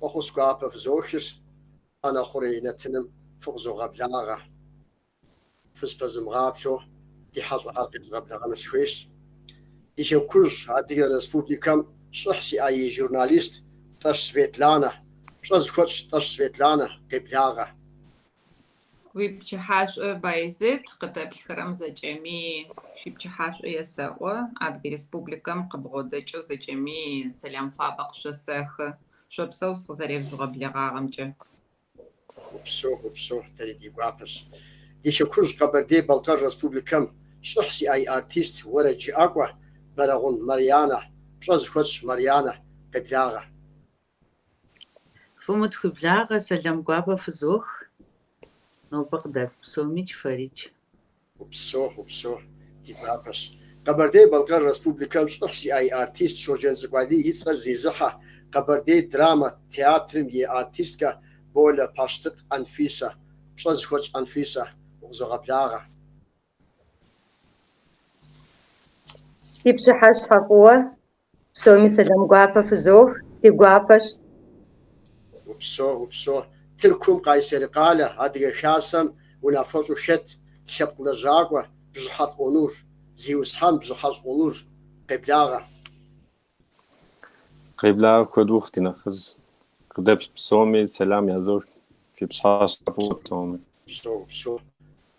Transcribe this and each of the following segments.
فخص قابة فزوخش أنا خورينا تنم فغزو غبلاغة فسبزم غابشو دي حاجة عارقة غبلاغة مشويش إيشو كوش عدي رسبوبليكام شخصي أي جورناليست تاش سفيتلانا شاز كوتش تاش سفيتلانا قبلاغة ويبتشحاش بايزت قطب خرم زجمي شيبتشحاش يساو عدي رسبوبليكام قبغودچو زجمي سلام فابق شسخ شوبسوس غزريف غبلاغة غمجه وبسو تريدي بابس إيشو كوش قبردي بلقار رسبوبليكام شخصي أي أرتيست ورجي أقوى براغون ماريانا شاز كوتش ماريانا قبلاغة فمت خبلاغة سلام قابة فزوخ نو بقدر بسوميج فريج وبسو دي بابس قبردي بلقار رسبوبليكام شخصي أي أرتيست شوجن زقوالي يتصر زيزحة قبردي دراما تياترم ي أرتيسكا بولا باشتق أنفيسة شاز كوتش أنفيسة وغزو غبلاغة يبشي حاش حقوة سومي سلام قابة فزوخ سي قابش وبسو تركم قايسر قالة هذه خاصم ونافوش شت شبق لجاقوة بجحات أونور زيوسحان بجحات أونور قبلاغة قبلا كود وقتي نخز قدب بسومي سلام يا زوج في بشاش قبوتهم بسو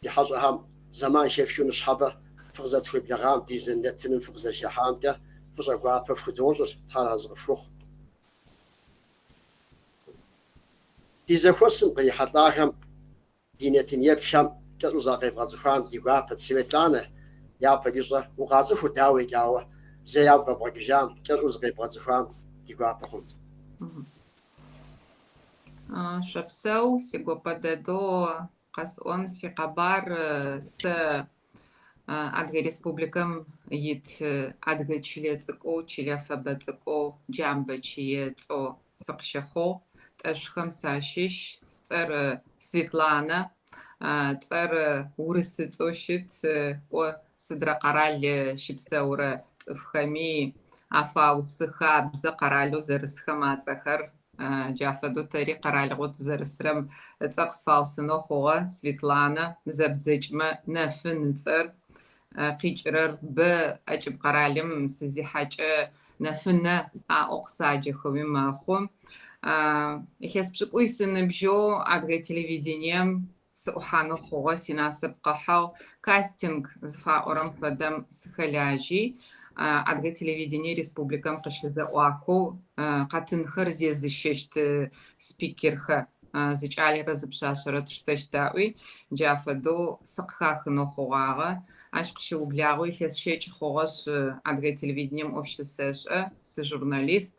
دي حاجة هم زمان شاف شو نصحابه فغزة قبلاغام دي زنتن فغزة شحام ده فغزة قابة فدوجر تارا زغفوخ دي زفوسم قري حطاهم دينتين يبشم كتو زاقيف غازفام دي قابة سويتلانا يابا ديجا وغازفو داوي جاوة زي يابا بغجام كتو زاقيف غازفام دي قابة هند شبسو سيغوبا دادو قاسون سي قبار س أدغي ريسبوبليكام يت أدغي تشيلي تسقو تشيلي فبا تسقو جامبا تشيلي تسقو سقشخو تأشخم ساشيش ستر سويتلانا تسر ورس تسوشت و سدرا قرال شبسورة تفخمي عفاو سخا بزا قرالو زرسخما تسخر جافدو تاري قرال غوت زرسرم تسقس فاوسنو خوغا سويتلانا زبزجما نفن تسر قيجرر ب أجب قرالم سزي حاجة نفنا أقصاجي خوي ماخو إخيس بشكوي سنبجو أدغي تلفزيونيم سأحانو خوغا سيناسب قحاو كاستинг زفاورم فدم سخلاجي أدغي تلفزيوني республикам قشزة واخو قاتنخر زيزششت سبيكرخا زيجالي رزبشاشرت شتشتاوي جافدو سقخاخنو خوغاغا عشق شو بلاغوي خيس شيش خوغاش أدغي تلفزيونيم أوفشساش سجورناليست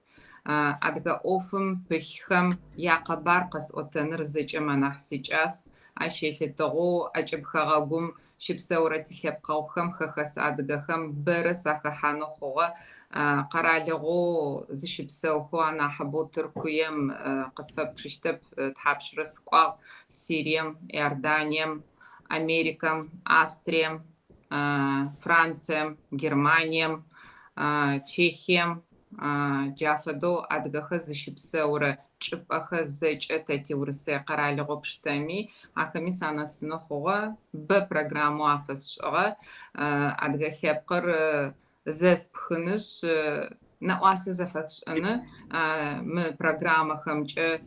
أدغا أوفم بخم ياقبار قس أوتنر زيجما نحسيجاس عشيخي تغو أجب خغاقوم شبسورة خبقوخم خخس أدغاخم برس أخحانو خوغا قرالغو زي شبسوخو أنا حبو تركويم قصفة بششتب تحبش رسقاغ سيريم إردانيم أمريكام أستريم فرانسيم جرمانيم تشيخيم جافدو أدغاخ زي شبسورة چپخ زيج تاتي ورسي قرالغو بشتامي أخمي سانا سنو خوغا ببرنامو عفسشغا أدغا خيبقر زيس بخنش نواسي زفسش أنا من برنامو خمجة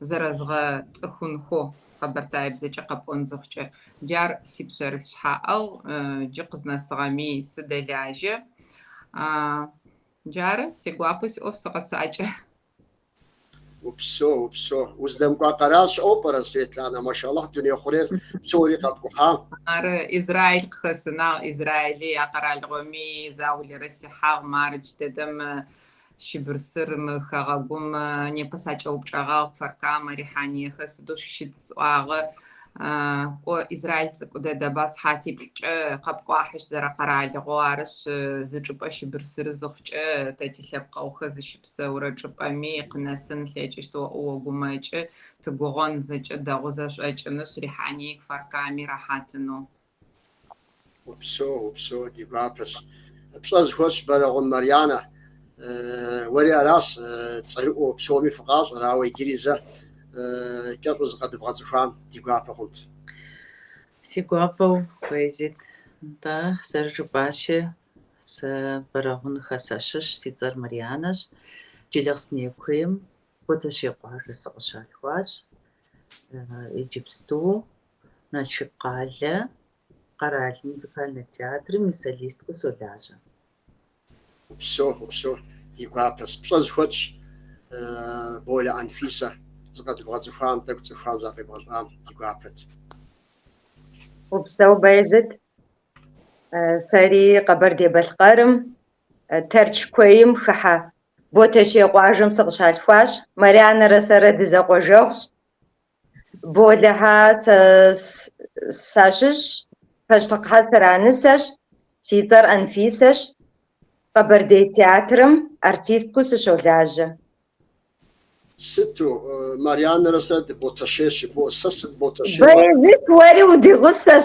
زرزغا تخون خو خبرتاي بزيج قبون زخجة جار سيبشارش حاقل جقزنا سغامي سدلاجة جار سيقوابوس أوف سقط ساجة وبسو وزدم قراش أوبرا سويتلانا ما شاء الله دنيا خرير سوري قبقها إسرائيل خسنا إسرائيلي أقرأ الغمي زاولي رسيحة مارج تدم شبرسر مخاقوم نيبساج أوبشاغا فرقا مريحاني خسدو شد سواغ وإسرائيل تقود دباس حاتي بلج قبقوا حش زرا قرأ الغوارش زجوبا شبرسر زخج تاتي لبقا وخز شبسورة جوبا ميق نسن ليجشتو وقوماج تقوغن زج داغوزاش أجنش ريحاني فرقا ميراحاتنو وبسو دي بابس بساز خوش براغون ماريانا وري راس تصيروا بسومي فقاش راوي جريزة كاتوز قد بغات فام ديقوا فقط Сигуапэу поэзит да зэрыжыпӏащи сэ бэрэгъун хэсэщыщ си цӏэр Марианэщ. Джылэхъснекуейм Ботэщей къуажэ сыкъыщалъхуащ. Иджыпсту Налшык къалэ Къэрал музыкальный театрым и солисткэу солажьэ. وبسو ديقوا بس بشوز خوتش بولا أنفيسة زقد بغات فام تقت فام زاقي بغات فام ديقوا بت وبسو بايزت ساري قبر دي بالقرم ترش كويم خحا بوتشي قواجم سقشال فاش مريانا رسارة ديزا قواجوش بولها ساشش فاشتقها سرانسش سيطر أنفيسش قبر دي تياترم أرتيستكو سشولاجة ستو ماريانا رسالة بوتاشيش بو سس بوتاشيش بايزت وري ودي غصة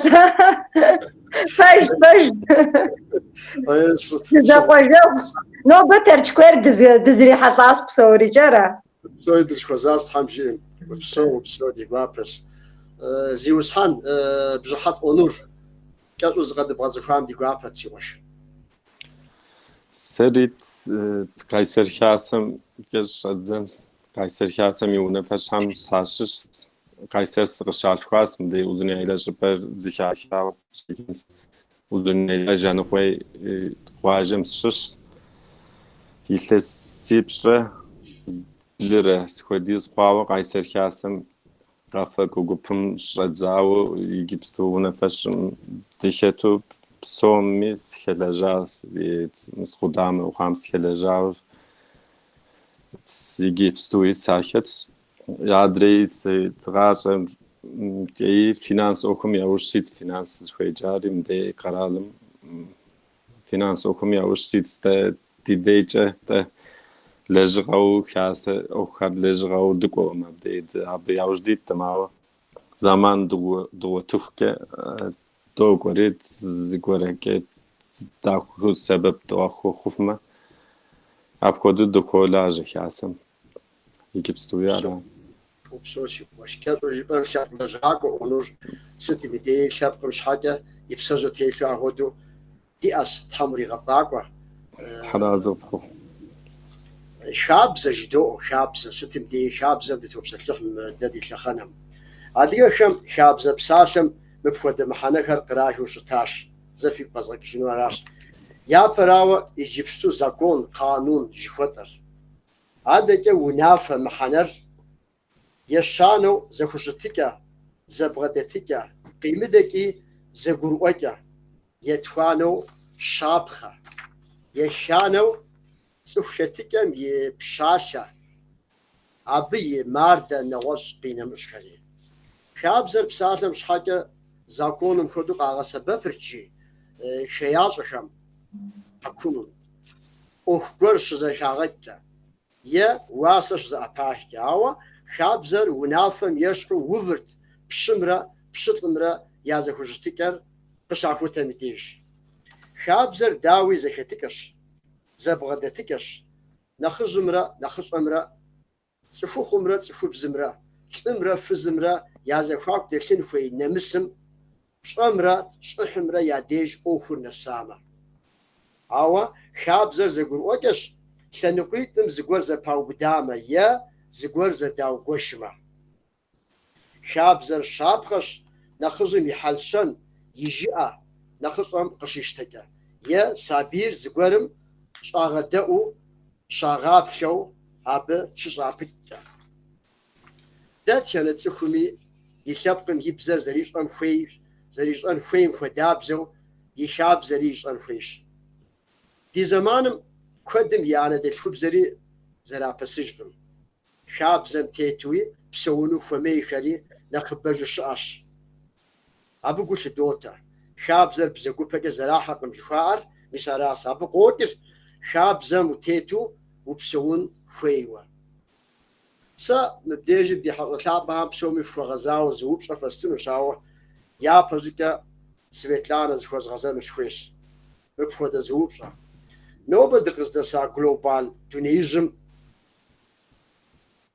فاش ديزا قواجوش نو بترش كوير دزري حطاس بصوري جرى بسو يدرش خوزاز حمجين وبسو ديقوا بس زيوسحان بجحات أونور كاتوز قد بغات فام ديقوا بت سيواش سريت قيصر حاسم كش أدزنس قيصر حاسم يونفش هم ساشش قيصر سقشال خاص مدي uzun علاج بر زيشاشا uzun علاج أنا خوي خواجم شش يلس سيبشة لره خديز خواو قيصر حاسم قافك وقبهم شرزاو يجيبستو ونفش دشتو بسومي سخلاجاس مسخدام وخامس سخلاجاو يجيبستو يساخت يادري تراش اي فينانس اوكم ياوشيت فينانس خويجاري مدي قرالم فينانس اوكم ياوشيت دي ديجه لجغو كاس او خد لجغو دكو مبدي اب ياوجديت تماو زمان دو تخكه دو قريت زغورك تاخو سبب تاخو خفمه ابخود دو كولاج حاسم يجيبستو يارا وبسوشي واش كاتو جيبان شاب نجاكو ونور ستي مدي شاب مش حاجة يبسجو تيفي عهودو دي اس تحمري غفاقوا حرازبخو شاب زجدو شاب ستي مدي شاب زبدي توبس لحم دادي لخنم عادي شاب زبساشم مفود محنكر قراش وشتاش زفيك بزرك شنو راس يا براو يجيبستو زكون قانون جفتر هذا كي ونافة محنر يشانو زخشتك زبغدتك قيمتك زغروك يتفانو شابخة يشانو صفشتك يبشاشة عبي ماردة نغش قينا مشكلة شاب زر بساتم شحاجة زاكونم خدوق على سبب رجي شياطشم حكونون أخبرش زي شاغتك يا واسش زي أباحك أو شاب زر ونافم يشكو وفرت بشمرة بشطمرة يا زي خجتكر قشعفو تمتيش شاب زر داوي زي خطكش زي بغدتكش نخج مرة نخج أمرة تشوفو خمرة تشوفو بزمرة شمرة فزمرة يا زي خاك دلتين خوي نمسم شمرة شحمرة يا ديج أوفر نسامة أوا شاب زر زغور وكش شنقيتم زغور زي باو بدامة يا زغور زي داو قشمة شاب زر شابخش نخجم يحلشن يجيء نخجم قشيشتك يا سابير زغورم شاغدأو شاغاب شو أب شجابتك دات كانت تخمي يشابقم يبزر زريش أم خويش زريش أن خويم خدابزو يشاب زريش أن خويش دي زمانم قدم يعني دي شوب زري زرا بسجدم شاب زم تيتوي بسونو خمي خري نخبج الشاش أبو قلت دوتا شاب زر بزقو بقى زرا حقم جفار مساراس أبو قوتر شاب زم تيتو وبسون خويوا سا مبديجي بدي حقلتها بها بسومي فغزاو زوب شفستنو شاو يا بزكا سويتلانا زخوز غزال مشويش مبفودا زوب شا نوبة دقزدسا جلوبال دونيزم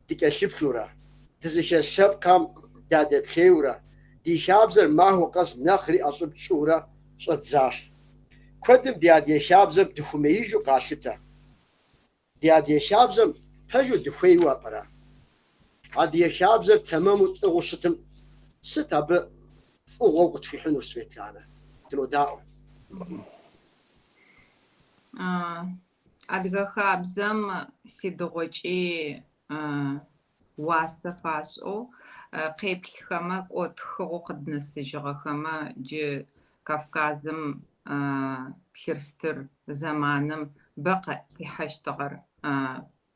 تكشفكورا تزكى شبكام دادت خيورا دي شابزر ما هو قص نخري أصب شورا صدزاش كدم دي شابزم دخميجو قاشتا دي شابزم هجو دخويوا برا عدي شابزر تمام وتغشتم ستاب فوق في حنو سويتلانا تلو داو أدغا خابزم سيدغوچي واسا فاشو قيبل خما قوت خو قدنسجغ خما جي كافكازم بخيرستر زمانم بقى في حشتغر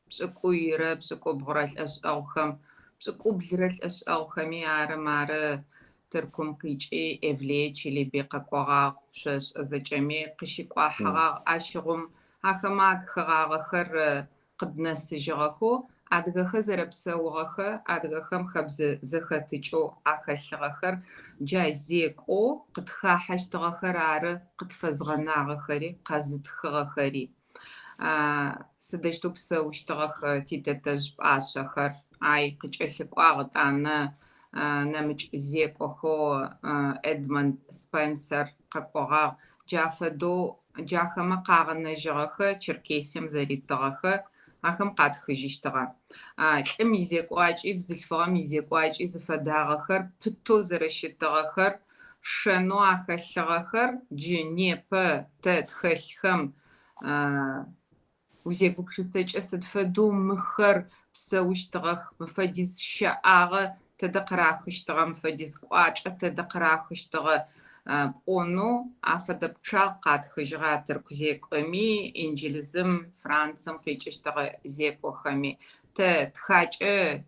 بشكو يرى بشكو بغرال أشأوخم بشكو بلرال أشأوخمي عارة تركم قيجي إفليتش اللي بيقا قواغ شاش أزجامي قشي قواحغاغ أشغم أخماك خغاغخر قدنسجغخو أدغخ زربسوغخ أدغخم خبز زختجو أخلغخر جايزيكو قدخا حشتغخر عارة قدفزغناغخري قزدخغخري سدشتو بسوشتغخ تيتتج باشخر أي قجأخقواغت أنا نمج زيكوخو إدموند سبنسر ققواغ جافدو جاخما قاغنجغخ چركيسيم زريتغخ أخم قاد خجيشتغا كم يزيكواج بزلفغم يزيكواج زفداغخر بتو زرشتغخر شنو أخلغخر جنيه با تدخلخم وزيكو بشسج أسد فدو مخر بسوشتغخ مفديز شعاغ تدقراخشتغ مفديز قواج تدقراخشتغ بونو أفدا بشاق قاد خجغاتر كزيكومي إنجليزم فرانسم قيجشتغ زيكوخمي تخاج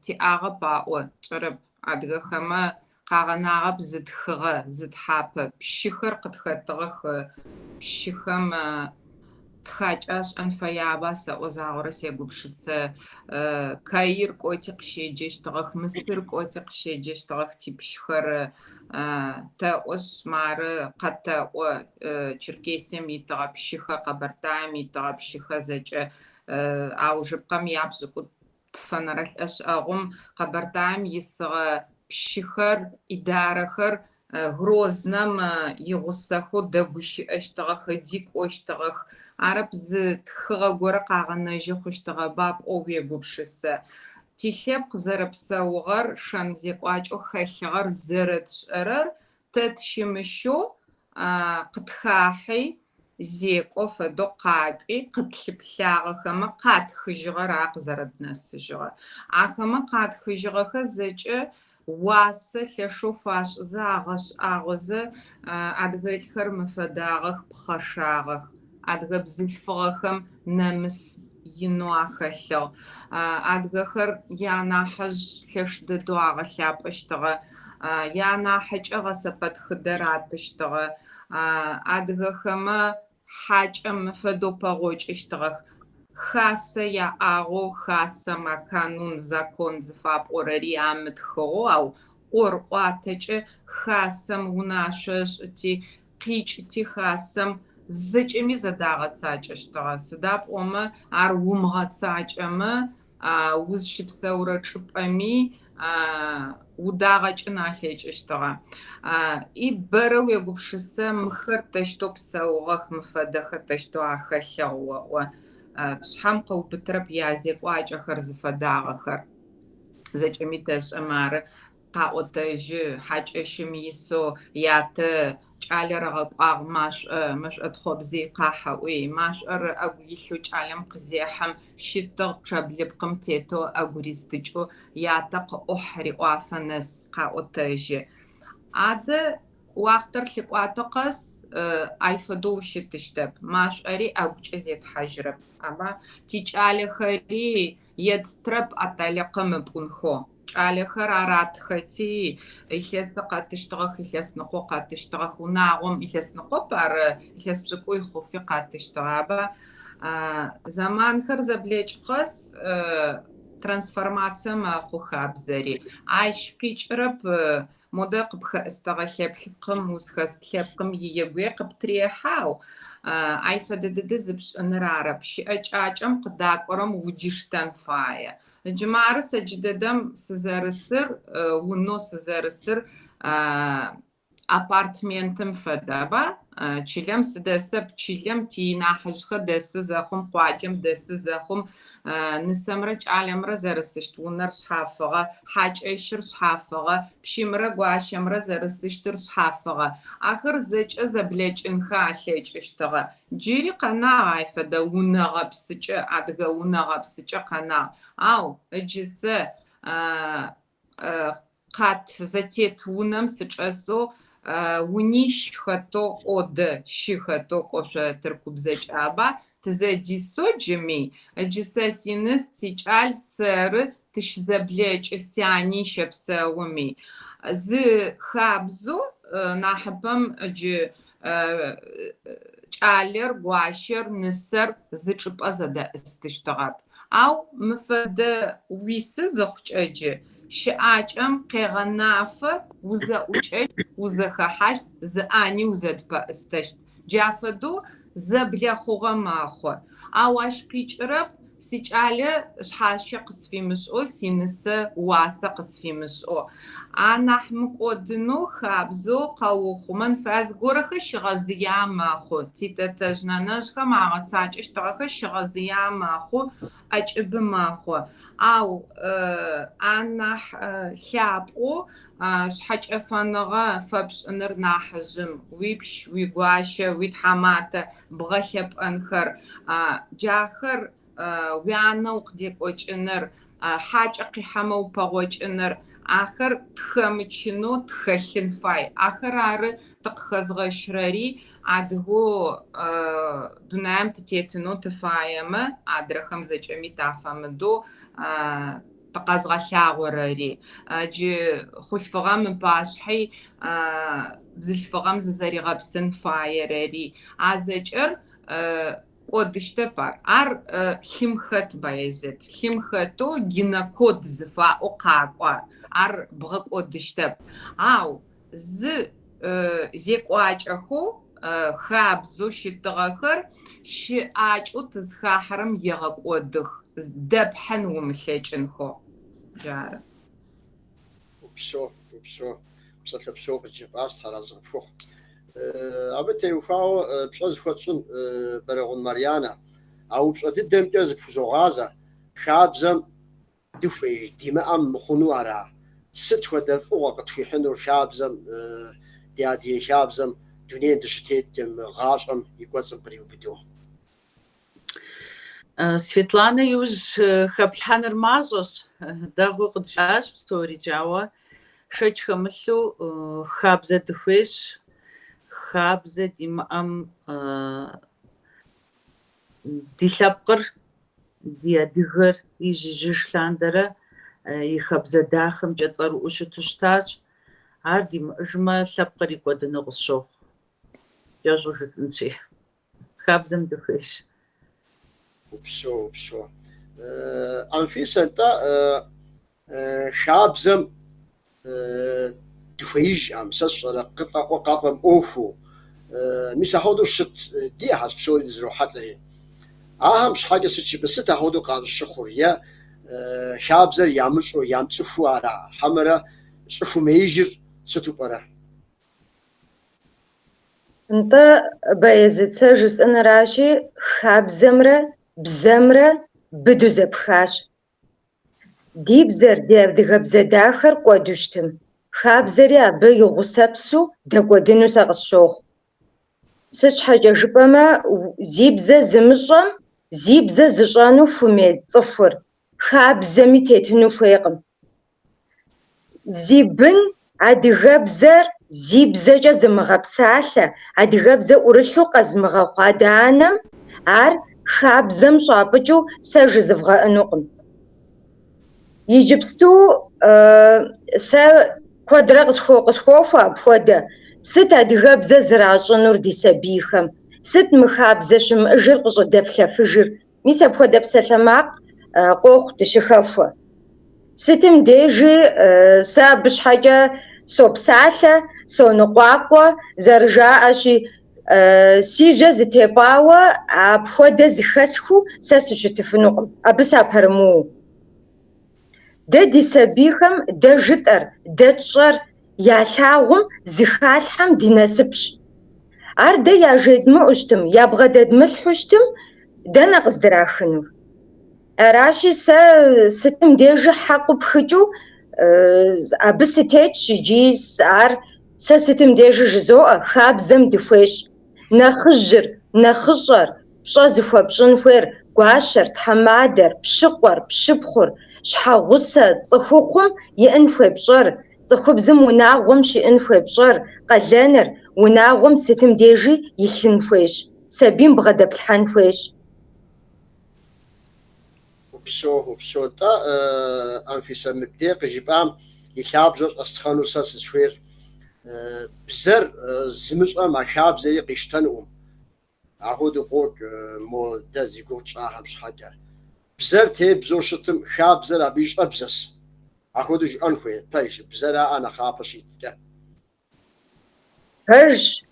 تياغ باو ترب أدغخما قاغناغ بزدخغ زدحاب بشخر قد خطغخ بشخم تخاجاش أنفيابا سأوزاغر سيقوبشس كاير كوتيق شيجيشتغخ مصر كوتيق شيجيشتغخ تيبشخر تاوش مار قد تاو چركيسيم يتغا بشخة قبرتايم يتغا بشخة زج أو جبقم يابزكو تفنرل أشأغم قبرتايم يسغ بشخر إدارخر غروزنم يغسخو دبوشي أشتغخ ديك أشتغخ عرب زتخغ غورق غنجي خشتغ باب أوبي غوبشس تيخيب قزرب سوغر شانزيقواج أو خيخغر زرت شرر تتشمشو قدخاحي زيقو فدو قاقي قدلب لاغخما قاد خجغر عقزرد نسجغر عخما قاد خجغخ زج واسه لشو فاش زاغش آغوزه أدغيلخر مفداغخ بخشاغخ أدغب زلفغخم نمس ينواخلو أدغخر يانا حج كش ددواغ خلاب اشتغى يانا حج أغسبت خدرات اشتغى أدغخما حاج مفدو باغوش اشتغى خاصة يا أغو خاصة ما قانون زكون زفاب أورري عمد خو أو أواتج خاصة مناشش تي قيش تي خاصة زجمي زداغت ساج اشتغل سداب أما عرومغت ساج أما وزشب سورة شب أمي وداغج ناحيج اشتغل إبرو يقبشسة مخر تشتو بسوغخ مفدخ تشتو أخلو بشحم قو بترب يازيك واج أخر زفداغخر زجمي تش أمار قاوتج حاج اشميسو يات چالر غاق ماش مش ادخبزي قاحوي ماش اغيلو چالم قزيحم شتغ چبلب قمتيتو اغوريستچو ياتق احري وافنس قاوتج عاد واختر لقواتقس ايفدو شتشتب ماش اري اوچزيت حجرب اما تيچالي خري يدترب اتلقم بونخو على خرارات ختي إخلاص قاتشتغخ إخلاص نقو قاتشتغخ وناعم إخلاص نقو بار إخلاص بشكوي خوفي قاتشتغابا زمان خرز بليج قص ترانسفورماتسيا ما خو خابزري عايش قيش رب مودا قبخ استغلبكم وسخسلبكم يجوي قبتريحاو اي فدد زبش نرارب شاچاچم قداقرم وجيشتن فايا جماعه سجددم سزرسر ونو سزرسر апартментым фэдэба чилэм сыдэсэп чилэм тинахьыжъхэр дэсы зэхъум къуаджэм дэсы зэхъум нысэмрэ кӏалэмрэ зэрысыщт унэр шъхьафыгъэ хьакӏэщыр шъхьафыгъэ пщымрэ гуащэмрэ зэрысыщтыр шъхьафыгъэ ахэр зэкӏэ зэблэкӏынхэ алъэкӏыщтыгъэ джыри къэнагъ ай фэдэ унэгъэпсыкӏэ адыгэ унэгъэпсыкӏэ къэнагъ ау ыджысэ къат зэтет унэм сычӏэсэу унищ хэто ӏоды щыхэто кӏошъо тыркубзэкӏаба тызэдисоджыми ыджысэ синыс сикӏал сэры тыщзэблэкӏы сяни щэпсэуми зы хабзу нахьыпэм ыджы кӏалэр гуащэр нысэр зычӏыпӏэ зэдэӏыстыщтыгъэп ау мыфэдэ уисы зыхъукӏэджы щыӏакӏэм къегъэнафэ узэӏукӏэщт узэхэхьащт зыӏани узэдпэӏыстэщт джафэдэу зэблэхъугъэ мэхъу ау ащ къикӏырэп сикӏалэ шъхьащэ къысфимышӏо синысэ уасэ къысфимышӏо анахь мыкӏодынэу хабзэу къэухъумэн фаз горэхэр щыгъэзыя мэхъу титэтэжъ нэнэжъхэм агъэцакӏэщтыгъэхэр щыгъэзыя мэхъу ӏэкӏыбы мэхъу ау анахь лъапӏэу шъхьэкӏэфэныгъэ фэпшӏыныр нахьыжъым уипщ уигуащэ уитхьаматэ бгъэ лъэпӏэнхэр джахэр уянэу къыдекӏокӏыныр хьакӏэ къихьэмэ упэгъокӏыныр ахэр тхэмычынэу тхэлъын фай ахэр ары тыкъыхэзгъэщырэри адыгэу дунаем тытетынэу тыфаемэ адрэхэм зэкӏэми тафэмыдэу тыкъэзгъэлъагъорэри джы хъулъфыгъэм ыпашъхьи бзылъфыгъэм зызэригъэпсын фаерэри азэкӏэр кӏодыщтэп ар лъимхэт Баязет лъимхэтэу гинокод зыфаӏо къакӏо ар бгъэкӏодыщтэп ау зы зекӏуакӏэхэу хабзэу щытыгъэхэр щыӏакӏэу тызхахьэрэм егъэкӏодых дэпхьэн умылъэкӏынхэу джары Упсо псэлъэпсэу къыджепӏащ тхьэразыгъэпхъугъ абы теухуауэ пщӏэ зыхуэтщӏын Бэрэгъун Марьянэ а упщӏэ дыдэмкӏэ зыпхузогъазэ хабзэм дыхуей димыӏэм мыхъуну ара сыт хуэдэ фӏыгъуэ къытхуихьынур хабзэм ди адыгэ хабзэм дунейм дыщытетым гъащӏэм и кӏуэцӏым къриубыдэу Светланэ иужь хэплъхьэныр мащӏэщ дэгъуи къыджащ псори джауэ шэч хэмылъу хабзэ дыхуейщ хабзэ димыӏэм ди лъэпкъыр ди адыгэр и жыжьыж лъандэрэ и хабзэ дахэмкӏэ цӏэрыӏуэу щыту щытащ ар димыӏыжмэ лъэпкъыр и кӏуэдыныгъу къысщохъу кӏэщӏу жысӏэнщи хабзэм дыхуейщ Упсо Анфисэнтӏэ хабзэм дыхуеижӏэм сэ сщӏэрэ къафэм ӏуэхуу мис ахуэдэу щыт диӏэхьэс псори дызэрохьэлӏэри ахэм щхьэкӏэ сыт ахуэдэу къащыхъур е хабзэр ямыщӏу ямыцӏыхуу ара хьэмэрэ щӏыхуу меижьыр сыту пӏэрэ НтӀэ Баязет сэ жысӏэныращи хабзэмрэ бзэмрэ быдэу зэпхащ. Ди бзэр ди адыгэбзэ дахэр кӏуэду щытым хабзэри абы и гъусэпсу дэкӏуэдыну сэ къысщохъу. Сыт щхьэкӏэ жыпӏэмэ зи бзэ зымыщӏэм зи бзэ зыщӏэну хуемей цӏыхур хабзэми тетыну хуейкъым. Зи бын адыгэбзэр зи бзэкӏэ зымыгъэпсалъэ адыгэбзэ ӏурылъу къэзмыгъэхъу адэ-анэм ар хабзэм щӏапӏыкӏыу сэ жызывгъэӏэнукъым. Иджыпсту сэ куэдрэ къысхуохуэ апхуэдэ сыт адыгэбзэ зращӏынур ди сабийхэм, сыт мы хабзэ щымыӏыжыр къыщӏыдэплъэфыжыр. Мис апхуэдэ псалъэмакъ къохъу дыщыхэхуэ. Сытым дежи сэ абы щхьэкӏэ сопсалъэ, соныкъуакъуэ, зэрыжаӀэщи, си жьэ зытепӀауэ апхуэдэ зыхэсхыу сэ сыщытыфынукъым, абы сапэрымыуэу. Дэ ди сабийхэм дэ жытӀэр, дэ тщӀэр ялъагъум зыхалъхьэм ди насыпщ. Ар дэ яжедмыӀу щытым, ябгъэдэдмылъхьу щытым, дэнэ къыздрахынур? Аращи сэ сытым дежи хьэ къупхыкӀыу абы сытетщ икӀи ар сэ сытым дежи жызоӀэ, хабзэм дыхуейщ. Нэхъыжьыр, нэхъыщӀэр, пщӀэ зыхуэпщӀын хуейр, гуащэр, тхьэмадэр, пщыкъуэр, пщыпхъур, щхьэгъусэ, цӀыхухъум иӀэн хуепщӀэр, цӀыхубзым унагъуэм щиӀэн хуепщӀэр, къалэныр унагъуэм сытым дежи илъын хуейщ, сабийм бгъэдэплъхьэн хуейщ. وبسوطة أنفسا مبدأ جبام يخابز أستخانو ساس شوير بزر زمش ما خاب زي قشتنهم عهود قوك مو دازي قوك شاهم شحاجة بزر تبزو شتم خاب زر أبيش أبزس عهود أنخوي بايش بزر أنا خابشيت كا هج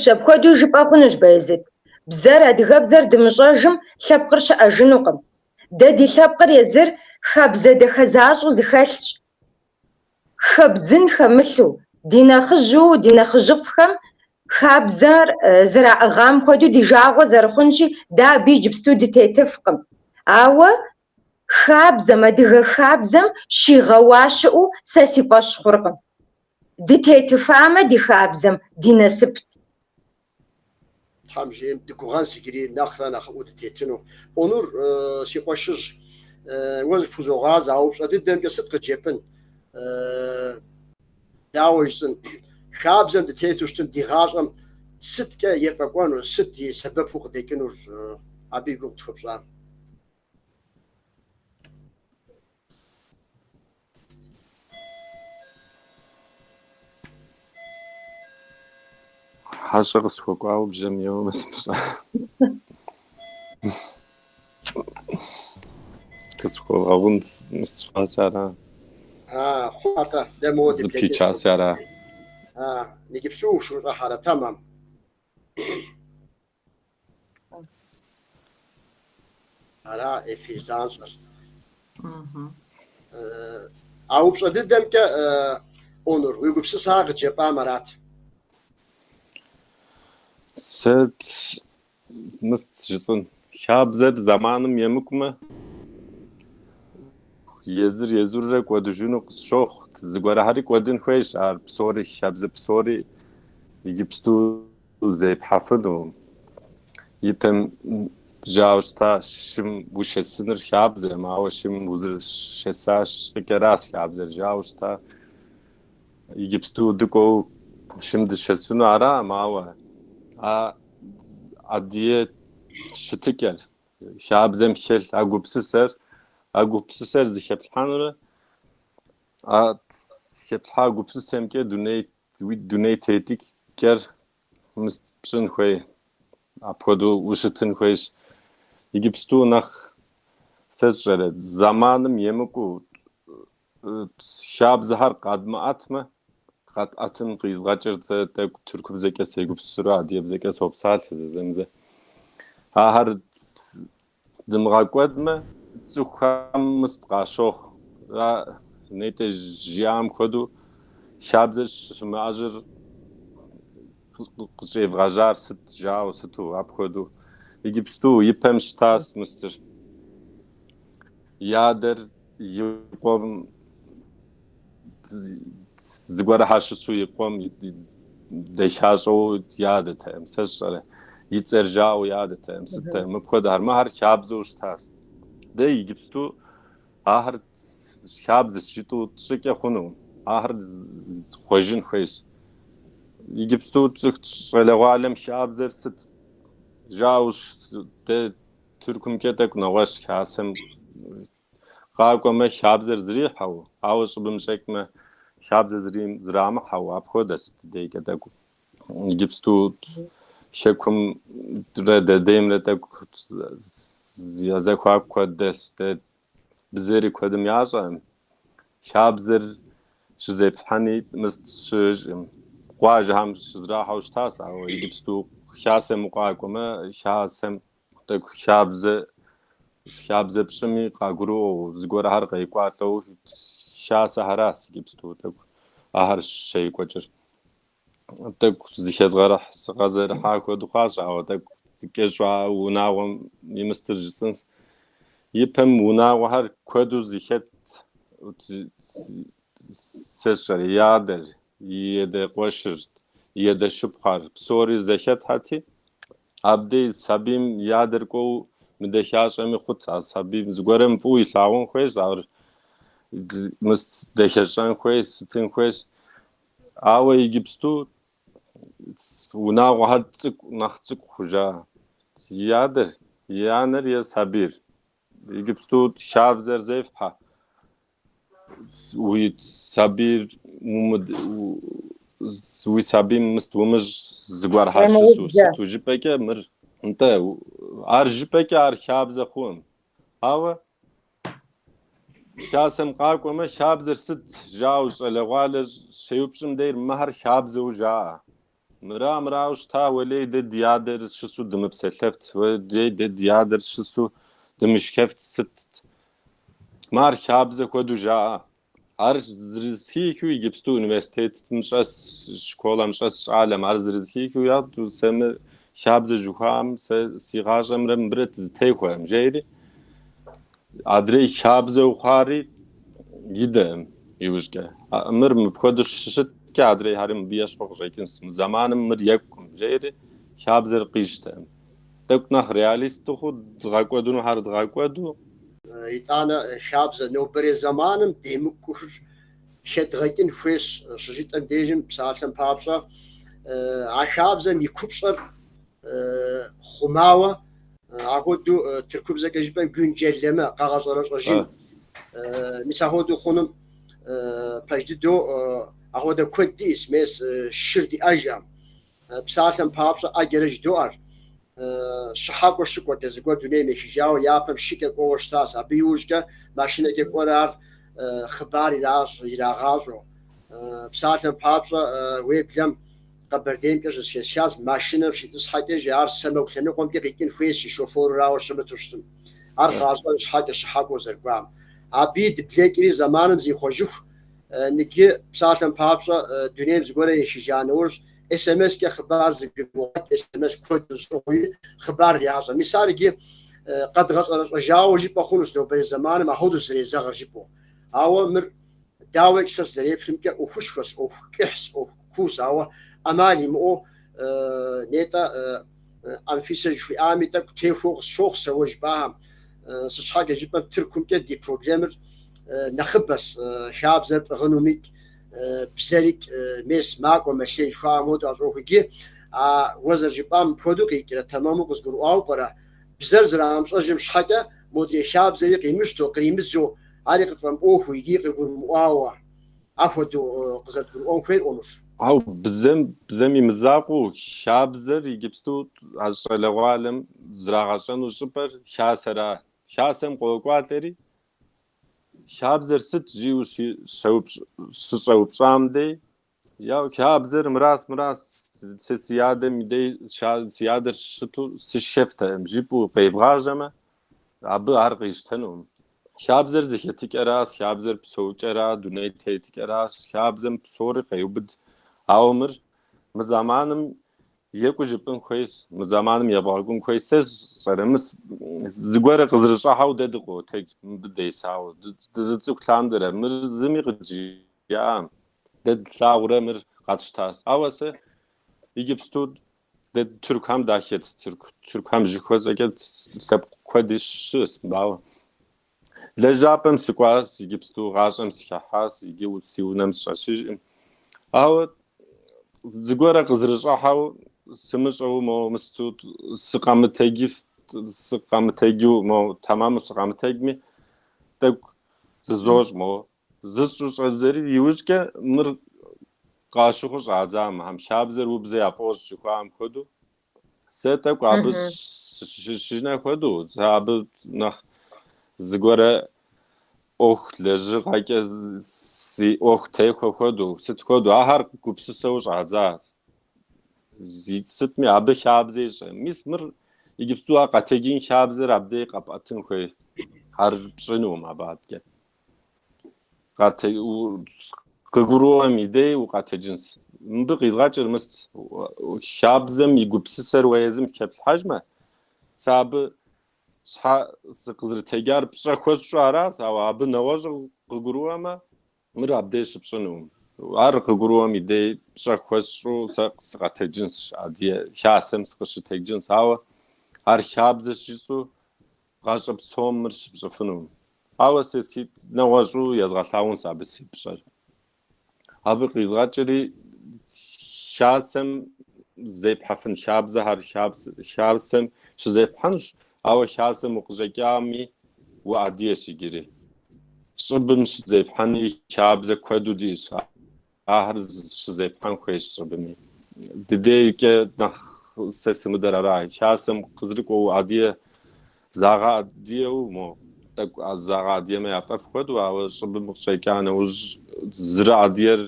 أبخدو جبا خنش بايزت بزر أدغبزر دمجاجم لبقرش أجنوقم ده دي لبقر يزر خابزة دخزاشو زخلش خبزن خملو دينا خجقفخم خابزر زرع غام خدو دي جاغو زرخونشي دا بيجبستو دي تيتفقم آوا خابزة مدغ خابزم شي غواشقو ساسي باش خرقم دي تيتفامة دي خابزم دي نسبت حمجيم دكوغان سجري ناخرا ناخود تيتنو اونور سيقوشج وظف زوغاز او شديد صدق جيبن داوجسن خابزم تيتوشتن ديغاجم صدق يفقونو صدق سبب فوق ديكنور ابي قلت خبزان حاشا غسوق أو بجم يوم اسمه غسوق أو مستقاطع خاطر دمو زبكي چاسيارا نجيب شو راح على تمام على افيزانسر او بصددم ك اونور ويقول ساق جبا مرات سد مستجسن خابزر زمانم يمك mı? Yezur kodujunu şox zgora hari kodin khoish ar psori xabz psori yigipstu zeyp hafıdu yipem jawsta shim bushesinir xabz ma o shim buzir shesash keras xabz jawsta yigipstu duko şimdi shesinu ara ma o a adiye shtikel xabzem khel agupsiser أجوبسسر زخيب الحانرة زخيب أجوبسسهم كه دنيا تهتيك كر مستبشن خوي أبخدو وشتن خويش يجيبستو نخ سجرة زمانم يمكو شاب زهر قدم أتمه قد أتم قيز غجر تك تركب زكاة سيجوبسرو عديب زكاة صوبسال زمزة هر دمغا قدمه زخم مستقاشوخ را نیت جیام خودو شابزش ماجر قصي فراجار ست جاو ستو اب خودو يجيبستو يبهم شتاس مستر يادر يقوم زغور حاشسو يقوم دشاشو يادته مسشره يترجاو يادته مسته مبخد هر ما هر شابزو شتاس ده يجيبستو آخر شابز شتو تشكي خونو آخر خوجين خويس يجيبستو تشغلوالم شابزر ست جاوش ده تركم كتك نواش كاسم قاكو ما شابزر زريح هاو عاوش بمشك ما شابزر زريم زرامة هاو أبخودست ده كتك يجيبستو شكم ده ديم لتك زيازه خواب کد دست بزری کدم یازم شابزر شزيبحني مست قواجهم شزراحة وشتاس أو يجيبستو خاسم مقاكمة خاسم تك خابزة بشمي قاقرو زغور هر قيقاتو خاسة هراس يجيبستو تك هر شيء كوجر تك زخزغرح غزر حاكو دخاش أو تك كيشوا وناوم يمسترجسنس يبهم وناو هر كودو زخت سشر يادر يده قشرت يده شبخار بسوري زخت هاتي عبدي سبيم يادر كو مدخاش امي خود سبيم زغورم فوي لاون خويس اور مست دخشان خويس تن خويس او يجبستو وناو هر تك نخت خوجا يادر يانر يا سبير يجبستو شاف زر زيفها ويسابير ويسابيم مستومج زغوار حاشسو ستوجبك مر انت ارجبك ار شابز خون هاو شاسم قاقوم شابزر ست جاوز لغال شيوبشم دير مهر شابز وجا مراوش تا ولي ديادر شسو دم بسلفت ودي ديادر شسو دمشكفت ست مار شابز كودو جا ار زرزكيكو يجبستو universitet مشاس شكولا مشاس عالم ار زرزكيكو يادو سم شابز جوخام سيغاجم رم برت زتيكو جيري ادري شابز وخاري يدم يوجك امر مبكودو شت كادري هرم بياش بوجيكن زمان مر يكم جيري شابز رقيشتم تكنخ رياليست خود دغاكودو هر دغاكودو إتانا شابزة نوبري زمانم ديمكوش شدغتين خويس شجيتم ديجم بسالتم بابشا عشابزة ميكوبشر خماوة عهودو تركوب زكا جبن جنجلما قاغازر رجيم مساهودو خونم باجدو عهودا كودي اسميس شردي اجام بسالتم بابشا اجرج دوار شحاق وشكوى تزقوا دنيا مشجاو يابم شيكا قوشتاس أبيوجكا ماشينا كقرار خباري راج يراغازو بساتن بابزا ويبلم قبردين كش سياسياس ماشينا بشي تصحى جار سموك تنقوم كبيكين فيس شوفور راوش سمتوشتم أرغازو شحاق وزرقام أبيد بليكري زمانم زي خوجوخ نكي بساتن بابزا دنيا مزقورا يشجانوش SMS که خبر زیبوات SMS کد زوی خبر یازم مثال کی قد غزر جاوجی بخونست و به زمان ما هودو سری زغرجی بو او مر داوی کس سری فیلم او خوشخص او کحس او کوس او امالی مو نیتا انفیس جوی آمیتا تیفوق شوخ سوج باهم سشحاق جیبم ترکم که دی پروگرامر نخبس شاب زرب غنومیک بسريك ميس ماكو ماشي شامود ازوخي وزر جبام برودوكي كده تمام قزقر او برا بزرزرام صجم شحته مودي شاب زري قيمشتو قيمتو عارف فهم اوف يجي يقول مواوا عفوا قزت اون خير اونس او بزمي مزاقو شاب زر يجبستو عشان العالم زراعشان وشبر شاسرا شاسم قوقاتري شابزر ست جيوشي شوب شامدي يا شابزر مراس سيادة مدي سيادة شتو سشفته مجيبو بيبغاجمه عبو عرقيشتنهم شابزر زخيتك اراس شابزر بسوك ارا دونيتيتك اراس شابزم بسوري قيوبد عمر مزامانم يكو جبن كويس مزامانم يباغون كويس سرمس زغور قزرشاو ددقو تك بديساو دزصق تاندره مرزمي قجي يا دد لاوره مر قاتشتاس اوسه يجبستو دد تركام داخيت تركام جيكوزاگه لب كوديش باو لجابم سكواس يجبستو غاشم سيحاس يجيو سيونم شاشي او زغور قزرشاو سمشو مو مستو سقامتيجو مو تمام سقامتيجمي تك زوج مو زوج زري يوجك مر قاشوخ عزام هم شابزر وبزي ابوش شكام كودو ستا قابس شنا كودو زاب نخ زغوره اوخ لجي قاك си ох техо ходу сыт ходу ахар гупсысэу щӏадза зи сытми абы хабзещӏэ мис мыр иджыпсту къэтэджын хабзэр абдей къэпӏэтын хуей ар пщӏынум абадкӏэ къыгурыӏуэм и дей укъэтэджынщ мыбы къизгъэкӏыр мыст хабзэм и гупсысэр уэ езым теплъхьэжмэ сэ абы щхьэ сыкъызэрытеджар пщӏэ хуэсщӏу аращ ауэ абы нэгъуэщӏу къыгурыӏуэмэ мыр абдей щыпщӏынум ар къыгурыӏуэм и дей пщӏэ хуэсщӏу сэ сыкъэтэджынщ адие хасэм сыкъыщытеджынщ ауэ ар хабзэ щищӏу гъащӏэ псом мыр щыпщӏыфынум ауэ сэ си нэгъуэщӏу езгъэлъагъун сэ абы си пщӏэр абы къизгъэкӏри хасэм зепхьэфын хабзэхэр хасэм щызепхьэнущ ауэ хасэм укъыщӏэкӏами уӏэдиещ иджыри щӏыбым щызепхьэни хабзэ куэду диӏэщ ахэр щызепхьэн хуейщ щӏыбыми дыдейкӏэ нэхъ сэ сымыдэр ара хасэм къызэрыкӏуэу уӏэдие загъэӏэдиеу мо тӏэкӏу загъэӏэдиемэ яфӏэф хуэдэу ауэ щӏыбым къыщӏекӏа нэужь зыры ӏэдиер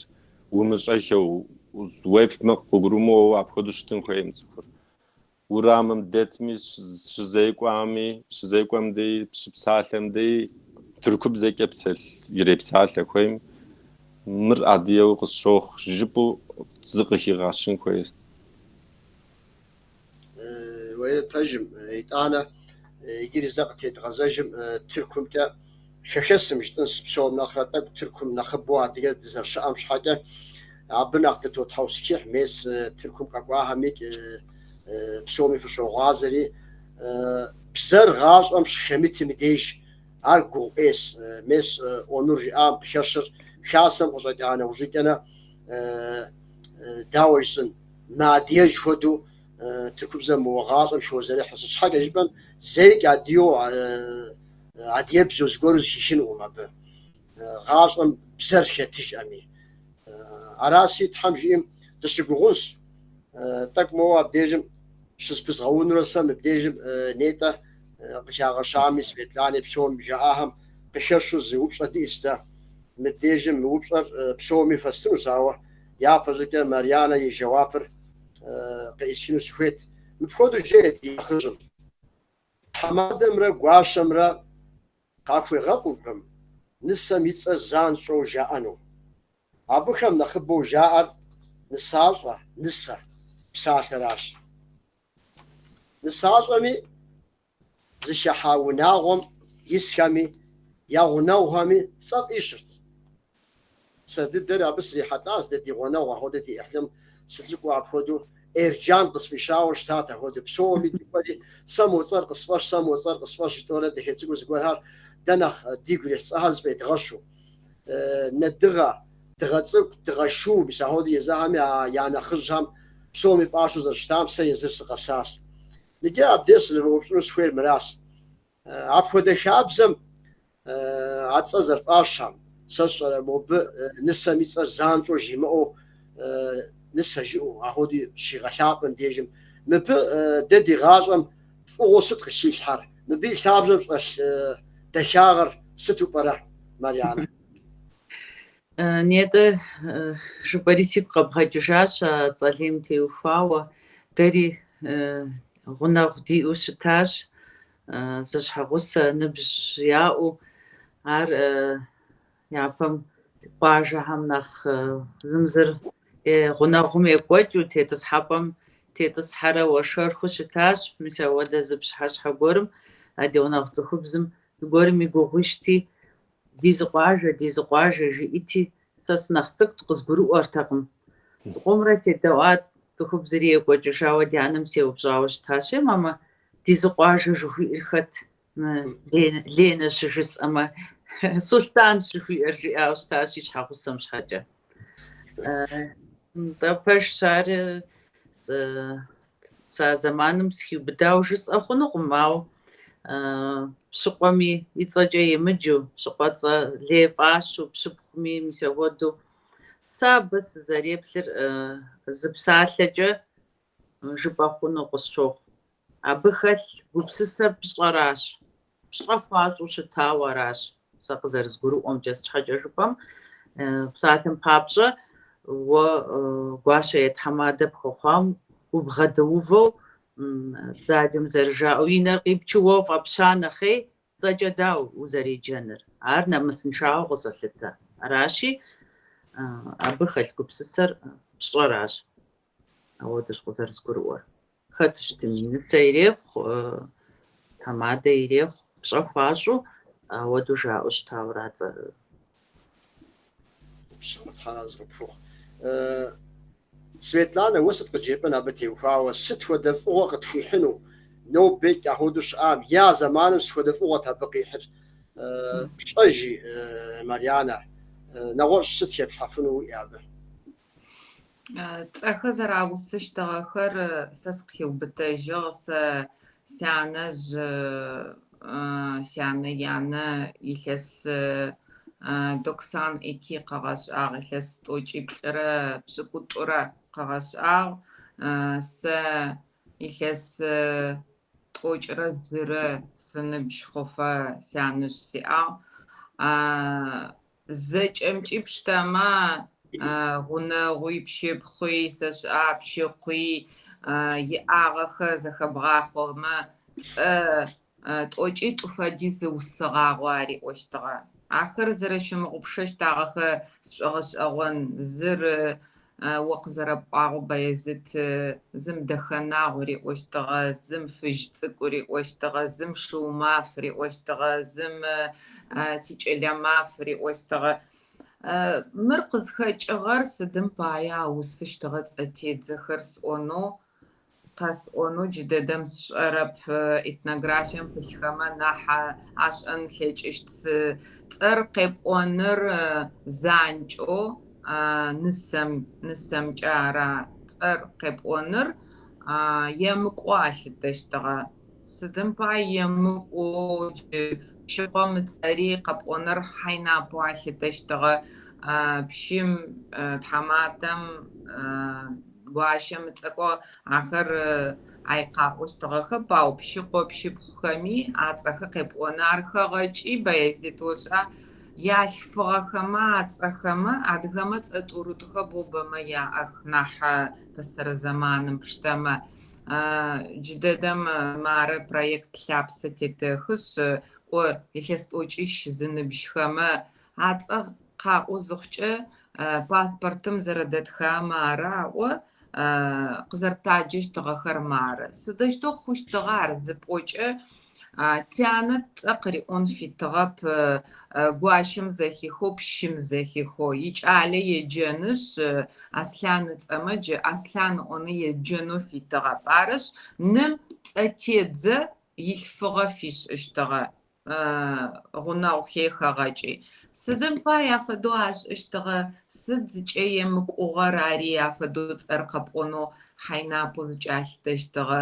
умыщӏэхыу уеплъмэ къыгурымыӏуэу апхуэдэу щытын хуейм цӏыхур урамым дэтми щызекӏуэм дей щыпсалъэм дей тыркубзэкӏэ ирепсалъэ хуейм мыр ӏэдиеу къысщохъу жыпӏэу зыкъыхигъэщын хуейщ. Уеи пэжым итӏанэ иджыри зэ къытедгъэзэжым Тыркумкӏэ хэхэсым щытӏынщ псом нэхърэ тӏэкӏу Тыркум нэхъыбэу адыгэ дызэрыщыӏэм щхьэкӏэ абы нэхъ дытотхьэусыхыхь мес Тыркум къэкӏуахэми псоми фыщогъуазэри бзэр гъащӏэм щыхэмытым и деж ар гугъу ӏейс мес ӏуэнур жиӏам къыхэщыр хасэм къыщӏэкӏа нэужьыкӏэнэ дауэ ищӏын мыадеж хуэдэу Тыркубзэм мыуэгъащӏэм щозэрыхь щхьэкӏэ жыпӏэм зейкӏэ адыебзэу зыгуэру зыхихынукъым абы гъащӏэм бзэр хэтыжӏэми араси Тхьэм жиӏэм дыщыгугъунщ тӏэкӏу моуэ абдежым щызпызгъэунурэ сэ мыбдежым нетӏэ къыхагъэщами Светлане псом жаӏэхэм къыхэщу зы упщӏэ диӏэщ дэ мыбдежым мы упщӏэр псоми фэстынущ ауэ япэ щӏыкӏэ Марьянэ и жэуапыр къеӏысхыну сыхуейт мыпхуэдэу жейт и нэхъыжьым тхьэмадэмрэ гуащэмрэ къахуегъэкъумкъым нысэм и цӏэр занщӏэу жаӏэну абыхэм нэхъыбэу жаӏэр нысащӏэ нысэ псалъэращ нысащӏэми зыхехьа унагъуэм исхэми я гъунэгъухэми цӏэ фӏищырт сэ дыдэр абы срихьэтӏащ дэ ди гъунэгъу ахуэдэ ди ӏыхьлым сыцӏыкӏуу апхуэдэу Ерджан къысфӏищауэ щытат ахуэдэ псоми дыкӏуэри сэ мо цӏэр къысфӏэщ итӏурэ дахецӏыкӏуэ зыгуэрхэр дэ нэхъ дигу ирихь цӏэхэр зыфӏедгъэщу нэдыгъэ дыгъэ цӏыкӏу дыгъэ шу мис ахуэдэ езыхэми я нэхъыжьхэм псоми фӏащӏэу зэрыщытам сэ езыр сыкъэсащ икӏи абдей сызэрыупщӏыну сыхуейр мыращ апхуэдэ хабзэм а цӏэ зэрыфӏащэм сэ сщӏэрэ мобы нысэм и цӏэр занщӏэу жимыӏэу нысэ жыӏэу ахуэдэу щигъэлъапӏэм дежым мыбы дэ ди гъащӏэм фӏыгъуэу сыт къыхилъхьэр мыбы и лъабжьэм щӏэлъ дахагъэр сыту пӏэрэ Марьянэ? Нетӏэ жыпӏэри сигу къэбгъэкӏыжащ а цӏалийм теухуауэ дэри гъунэгъу диӏэу щытащ зэщхьэгъусэ ныбжь яӏэу ар япэм къуажэхэм нэхъ зымызыр гъунэгъум екӏуэкӏыу тетӏысхьэпӏэм тетӏысхьэрэ уэшэрхуу щытащ мис ауэдэ зы пщыхьэщхьэ гуэрым ди гъунэгъу цӏыхубзым зыгуэрым и гугъуищти ди зыкъуажэ жиӏити сэ нэхъ цӏыкӏут къызгурыӏуэртэкъым цӏыкӏумрэ тедэӏуат цӏыхубзри екӏуэкӏыжауэ ди анэм сеупщӏауэ щытащ мамэ ди зыкъуажэ жыхуиӏэр хэт Ленэ щыжысӏэмэ Сулътӏан щыхуиӏэр жиӏауэ щытащ и щхьэгъусэм щхьэкӏэ пэжщ ар сэ зэманым схиубыдауэ жысӏэ хъунукъым ауэ пщыкъуэми и цӏэкӏэ емыджэу пщыкъуэцӏэ лей фӏащэу пщыпхъуми мис ауэдэу сэ абы сызэреплъыр зы псалъэкӏэ жыпӏэ хъуну къысщохъу абы хэлъ гупсысэр пщӏэращ пщӏэ хуащӏу щытауэ аращ сэ къызэрызгурыӏуэмкӏэ щхьэкӏэ жыпӏэм Псалъэм папщӏэ уэ гуащэ етхьэмадэ пхуэхъуам убгъэдэувэу бзаджэм зэрыжаӏэу и нэр къипчыуэ фӏэпща нэхъей цӏэкӏэ дауэ узэреджэныр. Ар нэмысыншагъэу къызолъытэ. Аращи, абы хэлъ гупсысэр пщӏэращ. Ауэдэщ къызэрызгурыӏуэр. Хэту щытыми, нысэ ирехъу, тхьэмадэ ирехъу, пщӏэ хуащӏу, ауэдэу жаӏэу щытауэ цӏэрыр. Светлана уэсыт къыджепӏэн абы теухуауэ сыт хуэдэ фӏыгъуэ къытхуихьыну нобэкӏ яхуэдэу щыӏам я зэманым схуэдэ фӏыгъуэт абы къихьыр пщӏэжи Марьянэ нэгъуэщӏ сыт еплъхьэфыну уиӏэ абы? Цӏэхэр зэраусыщтыгъэхэр сэ сыкъиубытэжьыгъ, сэ сянэ янэ илъэс Доксан ики къэгъэшӏагъ, илъэс тӏокӏиплӏырэ пшӏыкӏутӏурэ къэгъэшӏагъ, сэ илъэс тӏокӏрэ зырэ сыныбжь хъуфэ сянэжъ сиӏагъ. Зэкӏэмкӏи пштэмэ гъунэгъуи, пщепхъуи, сэ щыӏа пщыкъуи иӏагъэхэр зэхэбгъахъомэ цӏэ тӏокӏитӏу фэдиз усыгъагъо ариӏощтыгъэ. Ахэр зэрэщымыгъупшэщтагъэхэр сшӏогъэшӏэгъон зыр о къызэрэпӏагъэу Баязит зым дэхэнагъ риӏощтыгъэ, зым фыжь цӏыкӏу риӏощтыгъэ, зым шыумаф риӏощтыгъэ, зым тикӏэлэмаф риӏощтыгъэ. Мыр къызхэкӏыгъэр сыдым пае аусыщтыгъэ цӏэтедзэхэр сӏонэу къэсӏонэу джыдэдэм сшӏэрэп этнографием пылъхэмэ нахь ашӏэн слъэкӏыщт. Цӏэр къепӏоныр занкӏэу нысэмкӏэ ара цӏэр къепӏоныр емыкӏо алъытэщтыгъэ. Сыдым пае емыкӏо пщыкъом ыцӏэри къэпӏоныр хьайнапэу алъытэщтыгъэ. Пщым тхьэматэм гуащэм ыцӏэкӏо ахэр айкъаӏощтыгъэхэп, ау пщыкъо пщыпхъухэми ацӏэхэр къепӏоны. Ар хэгъэкӏи Баязит ошӏа ялъфыгъэхэмэ ацӏэхэмэ адыгэмэ цӏэ-тӏурытӏухэ бобэмэ яӏэх нахь пэсэрэ зэманым пштэмэ. Джыдэдэм мары проект лъапсэ тетэхышъ кӏо илъэс тӏокӏищ зыныбжьхэмэ ацӏэ къаӏо зыхъукӏэ паспортым зэрэдэтхамэ ары аӏо къызэрэтаджэщтыгъэхэр мары. Сыдэущтэу хъущтыгъэ ар зыпӏокӏэ тянэ цӏэ къыриӏон фитыгъэп гуащэм зэхихэу пщым зэхихэу. Икӏалэ еджэнышъ Аслъан ыцӏэмэ джы Аслъан ӏоны еджэнэу фитыгъэп. Арышъ ным цӏэтедзэ илъфыгъэ фишӏыщтыгъэ гъунэгъу хехэгъэкӏи. Сыдым пае афэдэу ашӏыщтыгъэ, сыд зыкӏэ емыкӏугъэр ари афэдэу цӏэр къэпӏонэу хьайнапэу зыкӏалъытэщтыгъэ.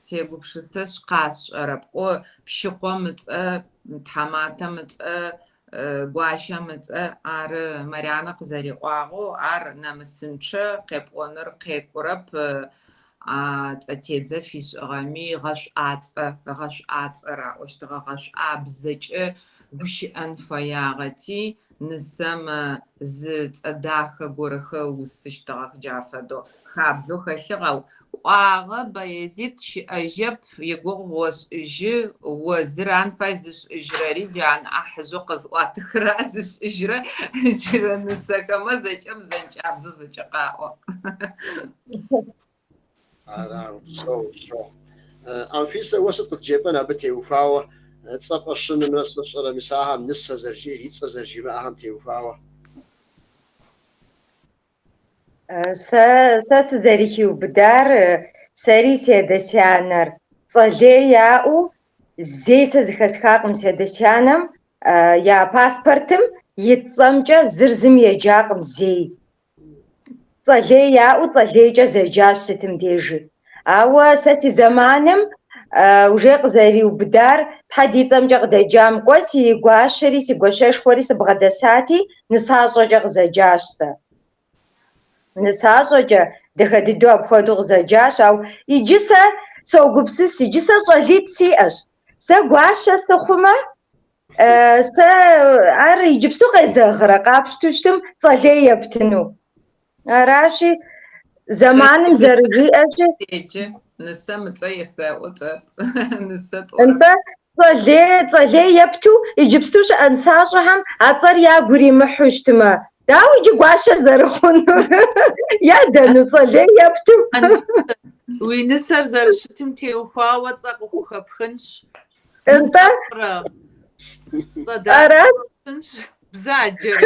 Сегупшысэшъ къасшӏэрэп. Кӏо пщыкъом ыцӏэ, тхьэматэм ыцӏэ, гуащэм ыцӏэ ары Марьянэ къызэриӏуагъэу ар нэмысынчъэ къепӏоныр къекӏурэп. Цӏэтедзэ фишӏыгъэми гъэшӏуацӏэр аӏощтыгъэ. Гъэшӏуабзэкӏэ гущыӏэн фэягъэти нысэм зы цӏэ дахэ горэхэ усыщтыгъэх джафэдэу. Хабзэу хэлъыгъ, ау кӏуагъэ Баязит щыӏэжьэп, игугъу ошӏыжьы, о зыран фай зышӏыжьырэри джан ӏахьыжъэу къэзӏуатыхыра зышӏыжьырэ джырэ нысэхэмэ зэкӏэм зэнкӏабзэ зэкӏэ къаӏо. Анфисэ уэсыт къыджепӏэн абы теухуауэ цӏэ фӏэщынымрэ сӏыщӏэрэ мис ахьэм нысэ зэрыжи и цӏэ зэрыжимэ ахьэм теухуауэ. Сэ сызэрихиубыдар сэри седэсянэр цӏэлей яӏэу зей сэ зыхэсхакъым седэсянэм я паспортым и цӏэмкӏэ зыр зым еджакъым зей. Цӏэлей яӏэу цӏэлейкӏэ зэджащ сытым дежи. Ауэ сэ си зэманым уже къызэриубыдар тхьэ ди цӏэмкӏэ къыдэджам кӏуэ си гуащэри си гуащэшхуэри сыбгъэдэсати нысащӏэкӏэ къызэджащ сэ. Нысащӏэкӏэ дахэ дыдэу апхуэдэу къызэджащ, ау иджы сэ согупсыс, иджы сэ щӏалитӏ сиӏэщ. Сэ гуащэ сыхъумэ سا ار يجبسو قيزغرا قابشتوشتم صلي يبتنو راشي زمان زرجي اجي تيجي نسا متسيسة وطب نسا انت صلي يبتو يجبستوش انساشهم اصر يا غوري محوشتما داو يجي قاشر زرخون يا دنو صلي يبتو وينسر زرشتم تيوخوا وصقو خبخنش انت صدق بزاجر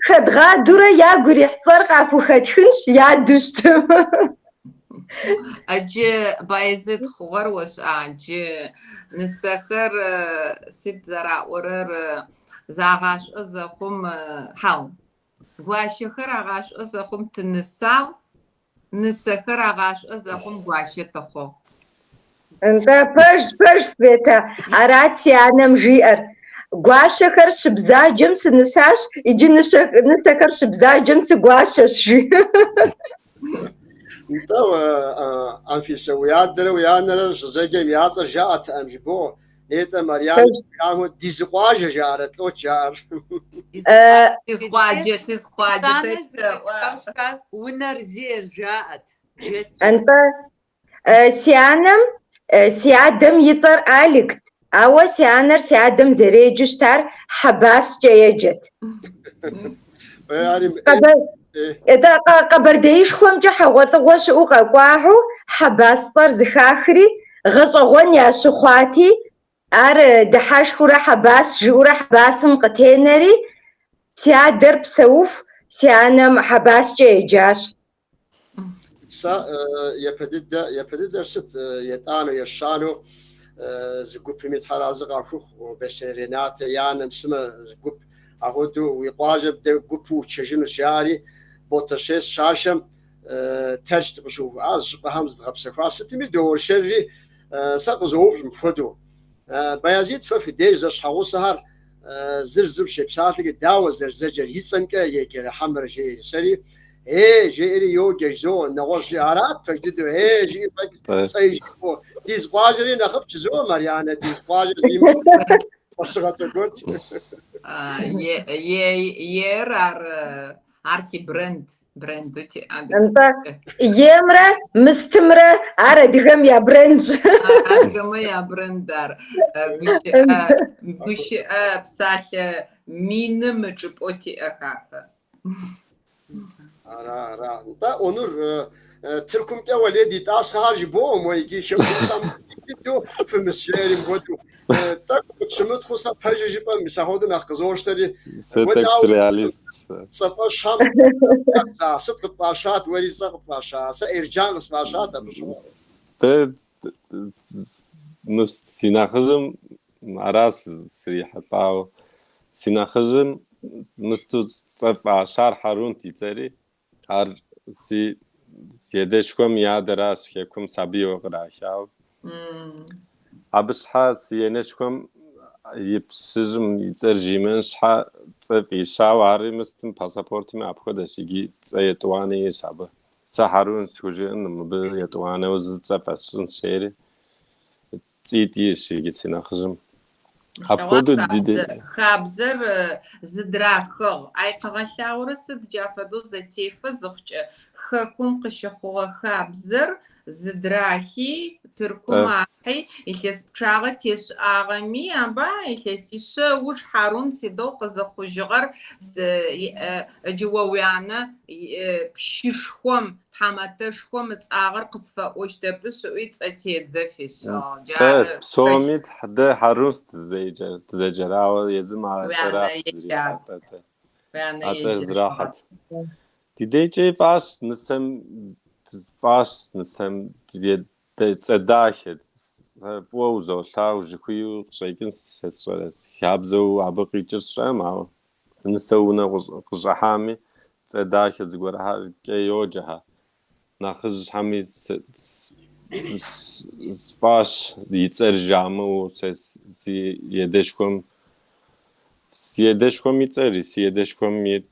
خد غادورة يا غوري حصر قافو خدخنش يا دوشتم أجي بايزد خوار وش أجي نسخر ست زرع ورر زعاش أزخم حاو غاشخر عاش أزخم تنسال نسخر عاش أزخم غاشي تخو انت برش سبيتا عراتي انا مجيئر غاشخر شبزا جمس نساش يجي نسخر شبزا جمس غاشش تو ام في سويات درو يانر زجم ياصر جاءت ام جبو نيتا مريان كامو ديزقواج جارت لو جار تزقواجة ونر زير جاءت انت سيادم يطر آلكت أو سيانر زريجشتر حباس جيجت يعني إذا قبرديش خوم جحا وطغوش وقاقواحو حباس طر زخاخري غصغون يا شخواتي ار دحاش خورا حباس جورا حباسم قتينري سيادر بسوف سيانم حباس جيجاش سا يبدد ست يتانو يشانو زقوب ميت حرازق عفوخ وبسرينات يانم سما زقوب أهودو ويقاجب ده قوبو تشجنو شعري بوتشيس شاشم ترجت بشوف از بهمز غبسه خاصتي مدور شري ساقزو مفدو بيازيد ففي ديز شحو سهر زرزب شبسات داو زرزجر يصنك يجري حمر جيري سري جيري يو جزو نغوش جارات فجدو جي فك سيجو ديز باجري نخف جزو مريانه ديز باجر زيم وصغت قلت يرار اركي براند انت يمرة مستمرة على دقم يا برنج دقم يا برندر قش بساح مين مجبوتي اخاخ را انت اونور تركم كا ولدي تاس خارج بوم ويجي شو سام تو في مسيرين بودو так شمت خصا باجي با مساهود ناقزوشتري ستكس رياليست صفا شام صدق فاشات وري صدق فاشات سيرجان فاشات نفس سيناخجم راس سريحة صاو سيناخجم مستو صفا شار حارون تيتري هر سي يدشكم يادراس يكم سابي وقراشاو أبشحا سينشكم يبسجم يترجمن شحا صفي شاواري مستم باسبورت ما أبخدش يجي يتواني يشابه سحرون سوجن مبل يتواني وزتصفشن شيري تيتي شيء سيناخجم خابزر زدراخو اي قغشاور سد جافدو زتيف زخچ خكم قشخو خابزر زدراخي تركماحي إليس بشاغة تيش آغامي أبا إليس إيشا وش حارون سيدو قزخو جغر جواويانا بشيشخوم حماتشخوم تآغر قصفة أوشتبش ويت أتيت زفيش سوميت حدا حارون تزجراو يزم على تراح زراحة تيجي فاش نسم تداخل فوزو لاو جكويو شيكن سسرس يابزو عبقي جرشما نسونا قجحامي تداخل زغورها كيوجها ناخذ حمي سباش يترجمو سي يدشكم يتري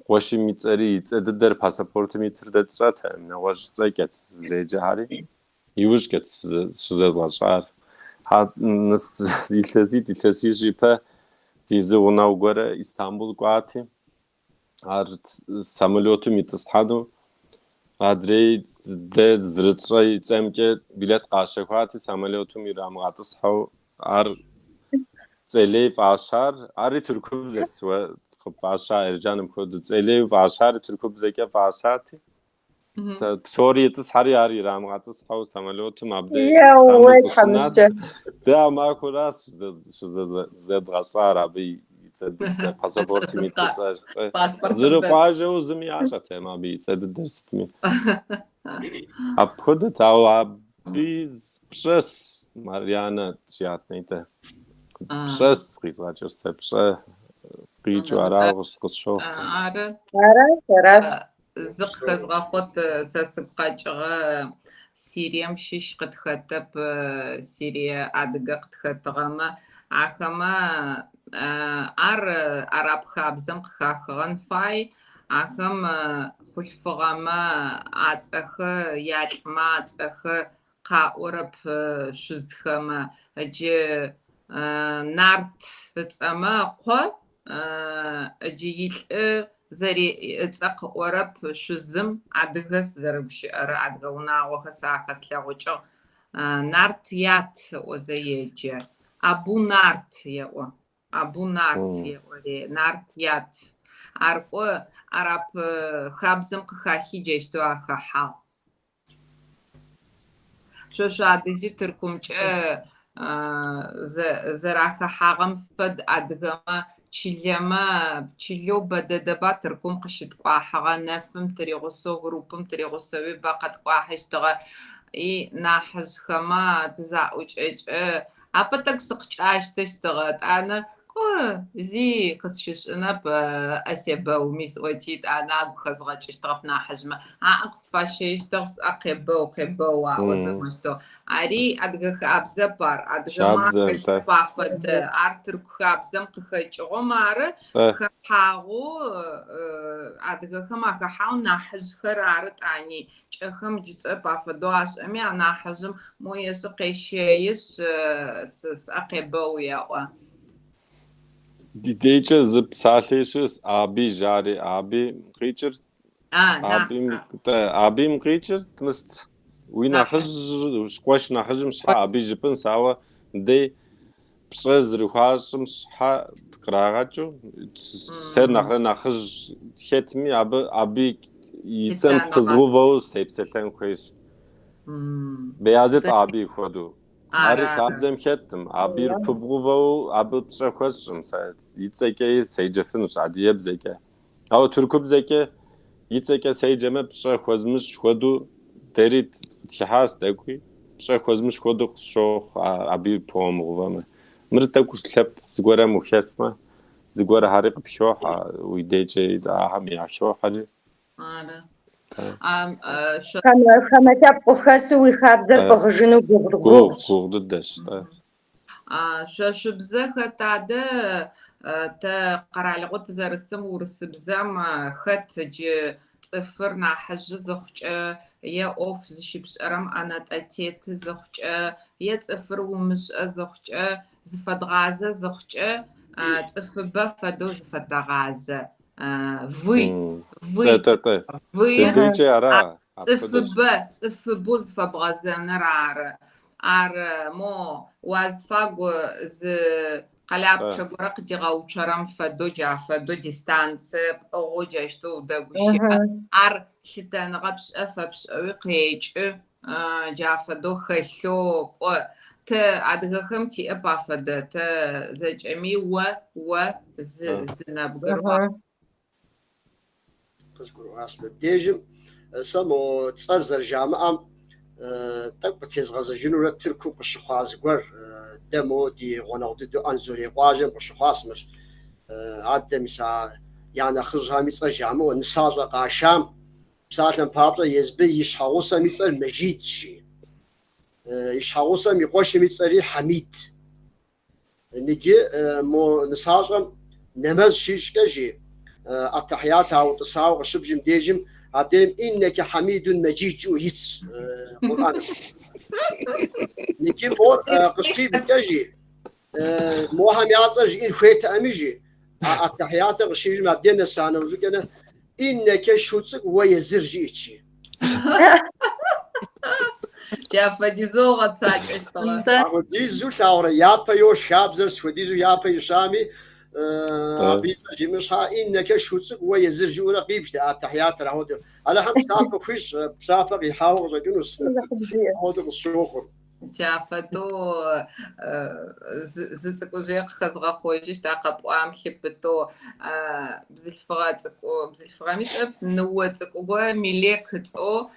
قوشي ميتري تددر باسبورت ميتر دتسات نواج تاكت زيجاري يوجكت شزازغشار Dilthesi jipe dizi ona göre İstanbul Guati art samolotum itishadu adrey de zrıtray zemke bilet aşıkati samolotum iramgatis hav ar Zelev aşar ari Türkübzes ve aşağı ercanım kodu Zelev aşar Türkübzeke aşati Suriyetis hari ari ramgatis hav samolotum abde يا حمشة ده ما كراس زد غصار أبي يتصدق باسبورت ميتصل Паспорт. زر قاجة وزمي عشرة ما بي يتصدق درس مي أبخد تاو أبي بشس ماريانا تشيات نيته بشس قيس غاجر سبش قيجو عراغش قشو Ары راش зыкъхэзгъэхъот сэ сыпкъэкӏыгъэ Сирием щыщ къытхэтэп Сирие адыгэ къытхэтыгъэмэ ахэмэ ар араб хабзэм къыхахыгъэн фай ахэм хъулъфыгъэмэ ацӏэхэ ялӏмэ ацӏэхэ къаӏорэп шъузхэмэ ыджы нарт ыцӏэмэ къо ыджы илӏы зэри ыцӏэ къыӏорэп шъузым адыгэ зэрыбщыӏэрэ адыгэ унагъохэ сахэ слъэгъукӏыгъ нарт ят озееджэ абу нарт еӏо абу нарт еӏори нарт ят аркӏо араб хабзэм къыхахиджэщтэу ахахьагъ шъошъо адыжьи тыркумкӏэ зэрахахьагъэм фэд адыгэмэ чылэмэ чылэу бэдэдэба тыркум къыщыткӏуахьыгъэ нэфым тыригъусэу группым тыригъусэуи бэ къэткӏуахьыщтыгъэ и нахьыжъхэмэ тызаӏукӏэкӏэ апэ тыгу сыкъыкӏащтэщтыгъэ тӏанэ зи къысщышӏынэп ӏэсебэуми сӏоти тӏанэ агу хэзгъэкӏыщтыгъэп нахьыжъмэ къысфащэищтыгъ къебэу аӏо зымыщтэу ари адыгэ хабзэ пар адыгэмэ пафэдэ ар тырку хабзэм къыхэкӏыгъом ары хахьагъу адыгэхэм ахахьагъу нахьыжъхэр ары тӏани кӏэхэм джыцӏэ пафэдэу ашӏэми анахьыжъым мо ешъы къещэиш къебэу еӏо Didece zıp salheşiz abi jari abi qıçır abim qıçır tmist uynahız şqoş nahızım şha abi jipin sawa de pşez rıhaşım şha qrağaçu ser nahız şetmi abi yitsen qızğıvo sepseten qoyş beyazet abi xodu Arı habzem kettim. Abir pubğuvo abi pşekoşum sayt. Yitzeke seycefin adiye bzeke. Ama Türkü bzeke yitzeke seyceme pşekozmuş xodu derit tihas dekui. Pşekozmuş xodu şo abi pomğuvama. Mırta kuslep zgora muhesma. Zgora hariq pşoha uydece da ham yaxşohali. Ары хамэтэпкъ хэсу уи хабзэр пыгъыжыну Гугду дэш. шъошъыбзэ хэтадэ тэ къэралыгъо тызэрысым урысыбзэм хэт джы цӏыфыр нахьыжъы зыхъукӏэ е ӏоф зыщипшӏэрэм ӏэнэтӏэтет зыхъукӏэ е цӏыфыр умышӏэ зыхъукӏэ зыфэдгъазэ зыхъукӏэ цӏыфыбэ фэдэу зыфэтэгъазэ вы цӏыфыбэ зыфэбгъэзэныр ары ары мо уазфагу зы къэлапчъэ горэ къыдигъэуцорэм фэдэу джафэдэу дистанцие пӏыгъэу джэщтэу дэгущыӏэ ар лъытэныгъэ пшӏэ фэпшӏэуи къекӏы джафэдэу хэлъэу кӏо тэ адыгэхэм тиӏэп афэдэ тэ зэкӏэми о зынэбгырыгъэ Kızguru aslı diyeceğim. Samo tsar zarjamam tak tezgazı jünüre Türk'ü kuşuğaz gör demo di onaqdı du anzuri qajım kuşuğazmış. Adde misal yani xızhami tsajamı ve nisaja qaşam misalən pabla yezbi yişhawsa mitsar mejid şi. Yişhawsa mi qoşi mitsari Hamid. Nigi mo nisajam nemaz şişkeji التحيات أو تصاو غشبجم ديجم عبدالم إنك حميد مجيد جو يتس قرآن نكيم اور قشقي بتجي موهم يعصج إن خويت أميجي التحيات غشيج ما بدينا سانا وزكنا إنك شوتك ويزرجيتشي جافا دي زوغة تساج اشتغل دي زو ثورة يابا يو شابزر سوديزو يابا يشامي بيزا جيمشها إنك شوتك ويزرجي ولا قيبش التحيات راهود على هم سافر فيش سافر يحاول رجلوس هذا الشوخر جافتو زتكو جيق خزغا خويجيش تاقب وام حبتو بزلفغا ميتب نوتك وغا ميليك هتو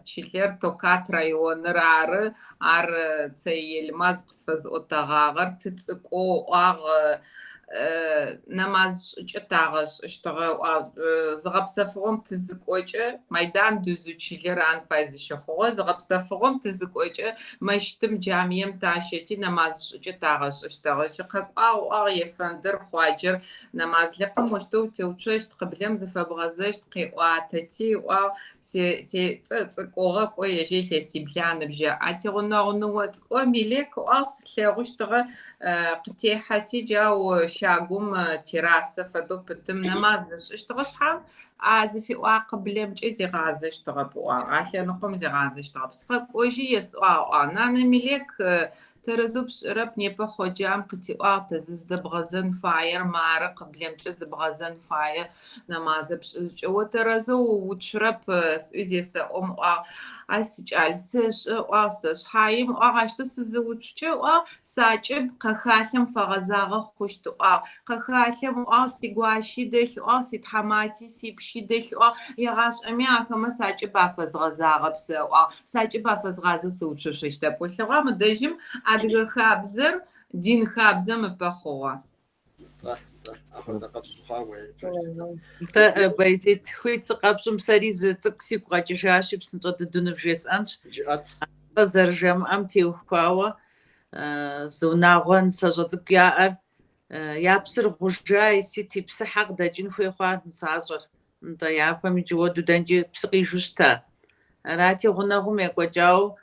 تشيلير توكات رايون رار ار تسيل مازق سفز اوتاغاغر تتسكو اغ نماز جتاغش اشتغل زغب سفرم تزكوجه ميدان دوزوچيلر ان فايز شخو زغب سفرم تزكوجه مشتم جاميم تاشتي نماز جتاغش اشتغل شقق او يفندر خواجر نماز لقم وشتو توچشت قبلم زفبغزشت قيواتتي او سي تصقوغه كويجي لسيبلان بجا اتيغنورنوت او ميلك اصل لغشتغل قتيحتي جاو شاقوم تراس فدو بتم نمازش اشتغش حام عازفي قبل مجي زي غازي اشتغب عشان نقوم زي غازي اشتغب سقق وجي يسوا نانا مليك ترزوب شرب نيبا خوجام قتي تزز دبغزن فاير مار قبل مجي زبغزن فاير نمازبش وترزو وتشرب سوزي سأم أسجل سش واسش حايم وعشتو سزوجتشو ساجب قخالم فغزاغ خوشتو قخالم استيغواشي دخ سيتحماتي سيبشي دخ يغاش امياخ مساجب افز غزاغ بسو ساجب افز غازو سوچششتا بولغا مدجم ادغ خابزر دين خابزم بخوا بيزيد خويت قابشم سريز تكسي قاجشاش بسنت دونفجيس انش زرجم امتي وخاوا زوناغون سجدك يا يابسر غجاي سيتي بسحق دجن خوي خوات نساجر انت يا فمي جودو دنجي بسقي جوشتا راتي غناغم يقجاو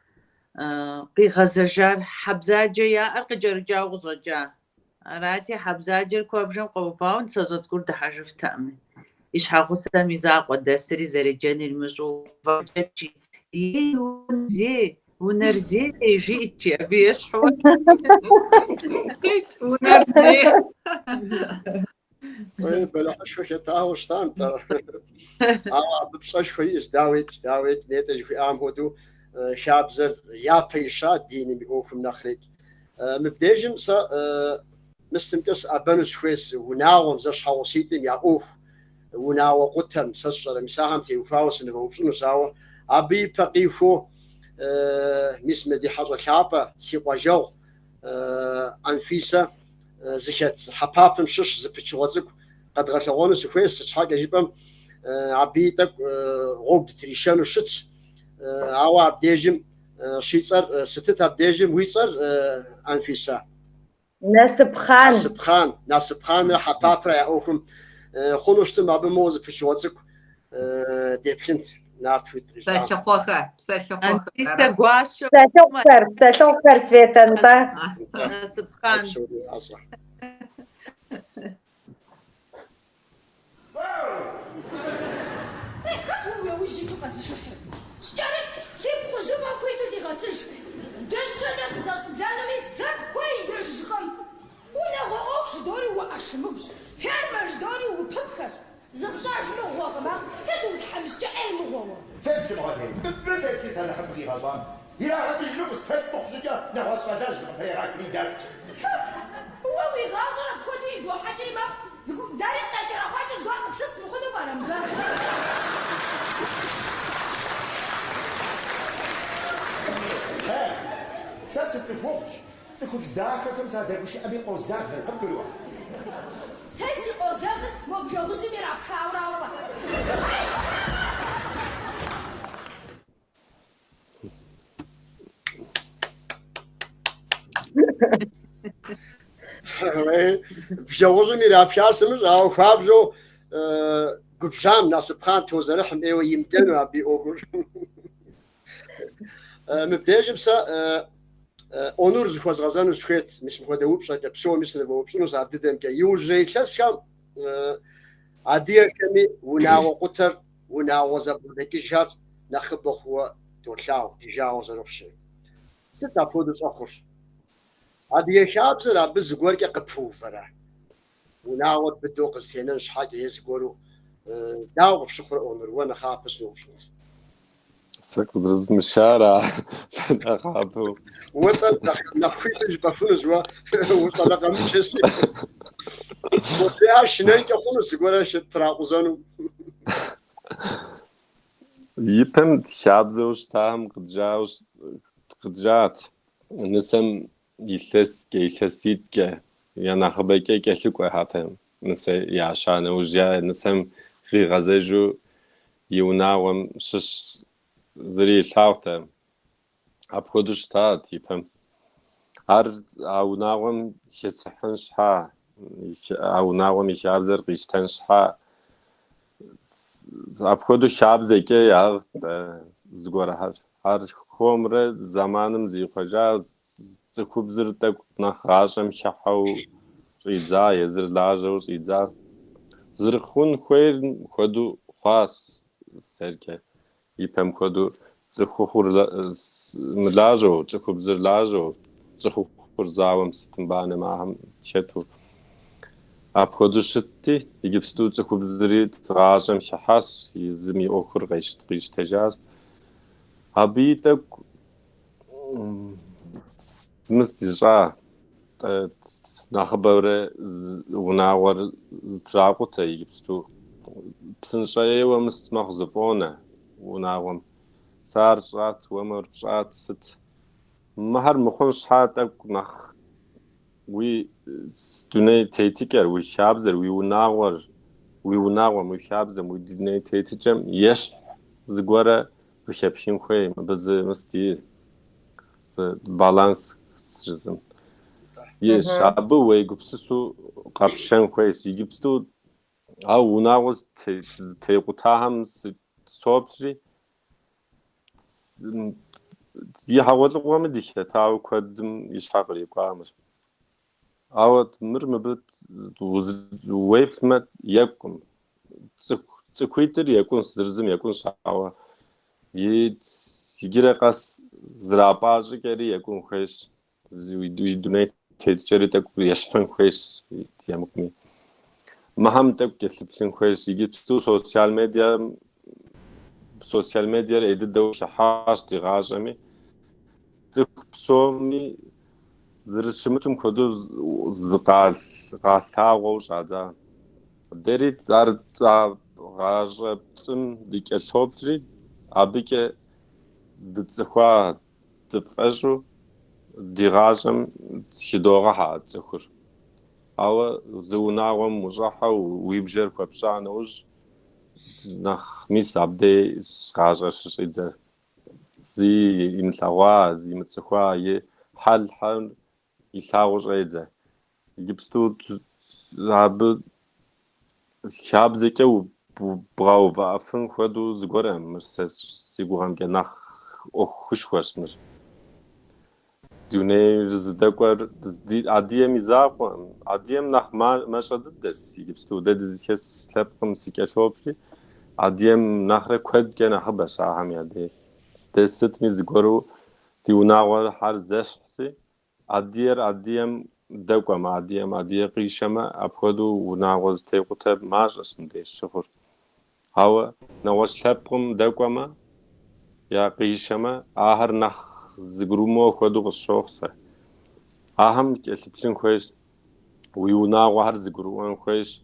قي غزجار حبزاجا يا ارقجر جاو غزجا راتي حبزاجر كوبجم قوفاون سجدكور دحاجف تامن إيش حاقو سامي زاق ودسري زرجان المجو فاجتي يونزي ونرزي جيتي بيش حوت ونرزي بلا شوية تاوش تانتا ببصاش كويس داويت نيتج في عام هدو شابزر يا بيشات ديني بيقوفم نخرج مبديجم سا مستمكس أبنس كويس وناوم زش حوصيتم يا أوف وناو قتم سشر مساهم تي وفاوس نفوسن ساو أبي بقيفو مسم دي حاجة شابة سيقواجو أنفيسة زكت حبابم شش زبتشوزك قد غفلون سكويس حاجة جيبم عبيتك غوب تريشان وشتس أو عبديجم شيصر ستة عبديجم ويصر أنفيسة ناسب خان حباب رأي أوكم خلوشتم أبي موز بتشوزك ديبخنت نارت فيتري سالخوخة أنفيسة غواشو سالخوخر سويتنتا سبحان زبشاش مغوطة ما سدود حمش جاي مغوطة تبسم غادي بفاتي تاع حبي غضان إلا غادي يلوس فات مخزجة نهوس فاتاش زغفري غاكلي دارت هو ويغاغر بخدي دو حاجة ما زقوف داري قاجر أخواتي زقوف تسمو خدو بارم دا ها ساسة تفوقش تكوك داخل كم سادة وشي أبي قوزاك الحمد لله سيسي قوزاك مبجوغش ميراب خاورا وطا بجوز ميراب شاسمش أو خابزو قبجام ناصب خان توزرحم ايوه يمدنوا ابي اوغر مبدأ جمسا اونور زخواز غزان وشخيت مش مخوده وبشا كبسو مثل وبشنو صار ددم كي يوجي كلاسكام عادية كمي وناو قطر وناو زبدك الشهر نخب اخو تولعو تجاوز رفشي ستا بودش اخر عادية شاب زرا بزغور كي قبفو فرا وناو بدوق السنن شحاجه يزغورو داو بشخر اونور وانا خابس نوبشت سكز رزم الشارع سنخابو وطن نخيتش بفوز وطن قامش شيء وفيها شنين كخونس غورا شتراقزانو يبهم شابزوش تام قدجات نسم يلس كيلسيت ك يعني خبيكي كشكو هاتم نس يعشان وجا نسم في غزاجو يوناوم شش زري لاوتم ابخدش تات يبهم هر او ناوم شسحن شحا او ناوم يشابزر قيشتن شحا ابخدو شابزكي يا زغور هر خمر زمانم زي خجا خوب زرتك نخاشم شحو ريزا يزر لاجو ريزا زرخون خوير خدو خاص سركه يبهم خدو زخور ملاجو زخوب زر لاجو زخور زاوم ستنبان معهم شتو ابخدو شتي يجبستو زخوب زري تغاشم شحاس يزمي اخر قيش تجاز هبيتك مستجا نخبره وناور زتراقوتا يجبستو بسنشايه ومستمخ زفونه وناوم صار شات ومر شات ست مهر مخونش حاتك نخ وي ستوني تيتيكر وي شابزر وي وناور وي شابزر وي ديني تيتيجم يش زغوره بشبشين خوي بز مستي بالانس سجزم يشاب ويجبسو قبشن خوي سيجبستو او وناوز تيقوتاهم صوبتري دي حاول قوم ديش تاو قدم يشاقري قامش او مرمبت ويف ما يكون تكويتر يكون زرزم يكون شاوا يجري قاس زراباج كري يكون خيش يدوني تيجري تكو يشحن خيش يمكني مهم تبكي سبلين خيش يجي تو سوشيال ميديا ايدو شحاش تغاجمي تكبسومي زرشمتم كدو زقال غالاغو شادا دريت زار غاج بسم ديكالوبتري ابيكي دتسخوا تفجو ديغاجم شدوغا حات زخر او زوناغم مجاحه ويبجر كبشان وج nach mis abde schaja shidze zi in lawa zi mit zwa ye hal ilawo shidze gibst du habe hab zeke u brau waffen khodu zgorem ses siguram ge nach o khushwasmir dune zdakar adiem izaqam adiem nach mashad des gibst du des ches slapqam sikatopri adiem nachre kwed gena habasha ham yade deset mi zgoru diunawar har zeshsi adiem dakwam adiem qishama abkhodu unawaz tequtab majas mdesh shhur hawa nawas slapqam dakwama ya qishama ahar nach زغرومو خدو قشوخسه اهم كسبلين خويس ويونا وهر زغروان خويس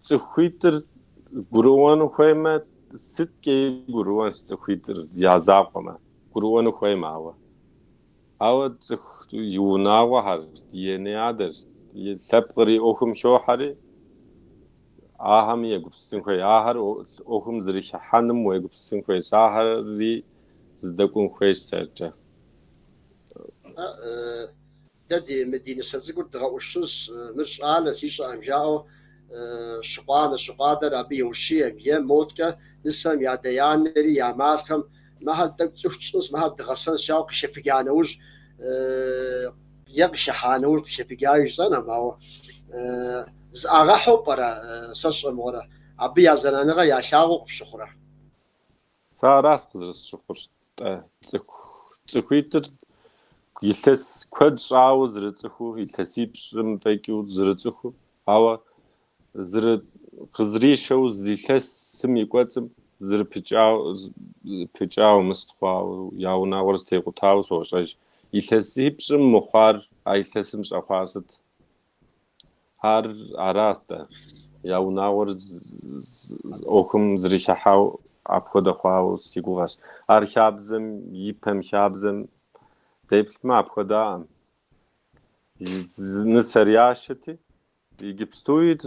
تخويتر غروان خويما ستكي غروان تخويتر يازاقما غروان خويما او تخ يونا وهر ينيادر يسبقري اوخم شوحري اهم يغبسين خوي اهر اوخم زريح حنم ويغبسين خوي ساهري زدكون خويش سرجة دادي مدينة سلسة قلت غاوشوس مش على سيشا أمجاو شقادر أبي وشيم يموتك نسم يا ديانري يا مالكم ما هاد تشوفش ما هاد غسل شاق شبيجانوج يغش حانوج شبيجاي زنا ما هو أغاحو برا سشر مورا أبي يا زنانغا يا شاق شخرة ساراس قزر الشخر تخويتر يلتس كود شاو زرتخو يلتسيب شرم فيكيو زرتخو هوا زر قزري شو زيلتس سم يقوتم زر بيجاو مستخوا ياونا ورس تيقو تاو سوشاش يلتسيب شرم مخار يلتسم شخوار ست هار عراتا ياونا ورس اوكم زري شحاو أبخد خواو سيقوغاش أرشابزم يبهم شابزم تيبل ما أبخدام نسرياشتي يجبستوي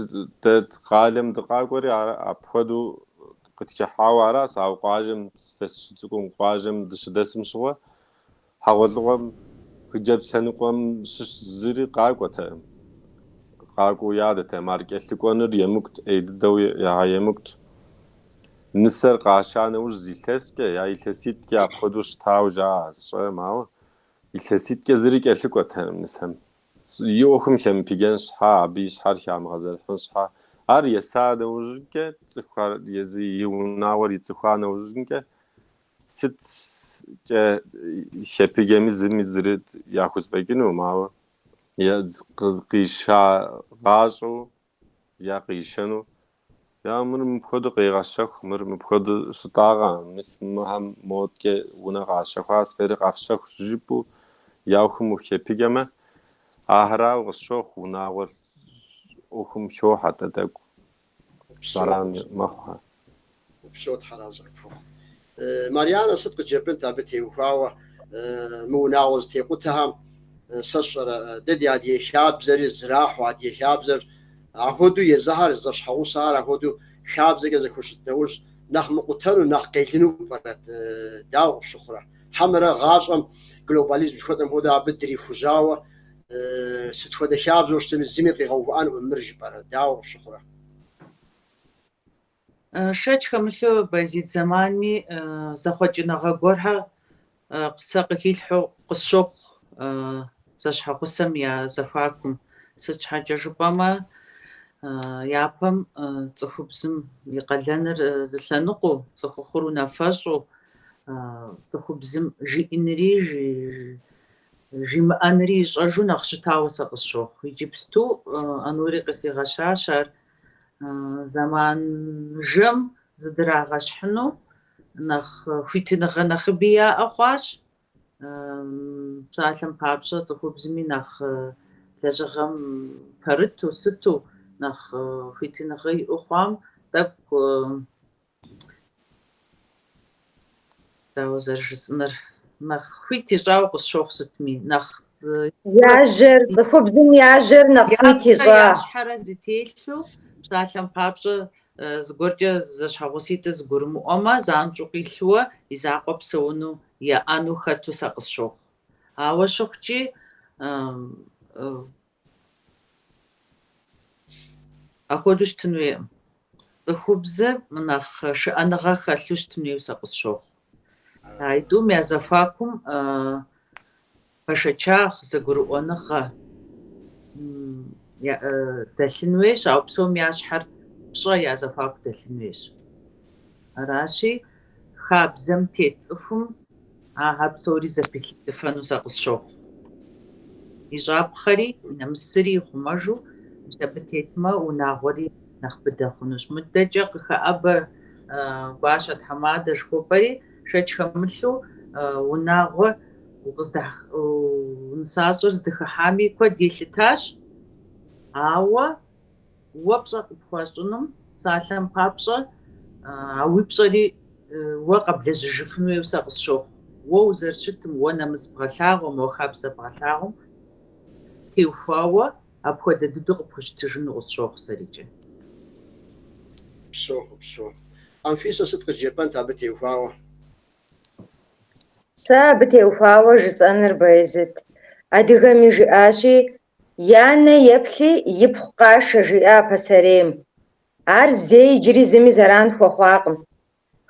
تقالم دقاقوري أبخدو قتشحاو عراس أو قاجم تسشتكم قاجم دشدسم شوا حاولوهم خجب سنقوم زري قاقوتا قاقو يادته مارك أسلقونر يمكت أيد دوي يا يمكت نسر قاشانه وش زيلتسك يا يلتسيت يا خدوش تاو جاز شو ماو يلتسيت كزريك أشلكوا تهم نسهم يوخم شم بيجنش ها بيش حر شام غزل حنش ها هر يساد وجنك تخار يزي يوناور يتخانه وجنك ست شبيجمي زميزرت ياخذ بيجنو ماو يا قيشا غاشو يا قيشنو يا مر مبخد قيغشخ مر مبخد شطاغا مس مهم مودك ونغاشخ واس فرق افشخ جيبو ياخم خيبيجما اهرا وشخ وناور اوخم شو حتى دك بران مخها بشوت حرازك فوق ماريانا صدق جبن تابتي وفاوا موناوز تيقوتها سشر ددي عادي شاب زري زراح وعادي شاب زر أخذوا يزهر زش حوصار أخذوا شاب زي كذا كوشت نوش نخ مقتلو نخ قيلنو برات داو شخرة حمرة غاشم جلوباليزم شوتهم هودا بدري فجاوة ستفودا شاب زوج تم زميقي غوفان ومرج برات داو شخرة شاش خمسو بزيد زماني زخوجنا غورها قصاق هيلحو قصوخ زش حقسم يا زفاكم سچ حاجة جبما يابم تخبزم يقلنر زلنقو تخخرو نفاشو تخبزم جينري جي مانري جاجو نخشتاو سقشوخ يجيبستو انوري قتي غشاشر زمان جم زدرا غشحنو نخ فيتنغ نخبيا اخواش سالم بابشا تخبزمي نخ لجغم برتو ستو نخ فيتنغي أخوام دك داوزر جسنر نخ فيتي جاو قصوخ ستمي نخ ياجر بخبزم ياجر نخفيتي جا ياش حرزي تيلو سالم بابشا زغورجا زشحغوسيت زغورمو أما زانجو قيلوا إزاقب سونو يا أنو خاتو ساقصوخ هاو شوخجي أخذوش تنوي خبزة مناخ شأنغا خلوش تنوي سقصشوخ هايدو ميازفاكم بشاشاخ زغرو أنغا دلنويش أو بسوم ياشحر بشا يازفاك دلنويش راشي خابزم تيتصفم هابسوري زبيل دفنو سقصشوخ إجاب خري نمسري خمجو زبتيتما وناغوري نخبدا خنوش مدجق خأب باشا حمادة شكوبري شاش خمسو وناغو وقصدح ونساجر زدخ حامي كو ديلتاش عاوة وابشا بخواشنم سالم بابشا عوي بشاري وقبل جفنو يوساقس شوخ ووزرشتم وانا مسبغلاغم وخابسة بغلاغم تيوفاوة أبغى ددوق بوشتجن غصوخ سريجة. بسو. أنفيسة صدق اليابان تابتي وفاوة. سابتي وفاوة جزء أنر بايزت. أديها ميجي آشي Яна еплъи ипхъу къашэ жиӏа пасарейм. Ар зэи иджыри зыми зэран хуэхъуакъым.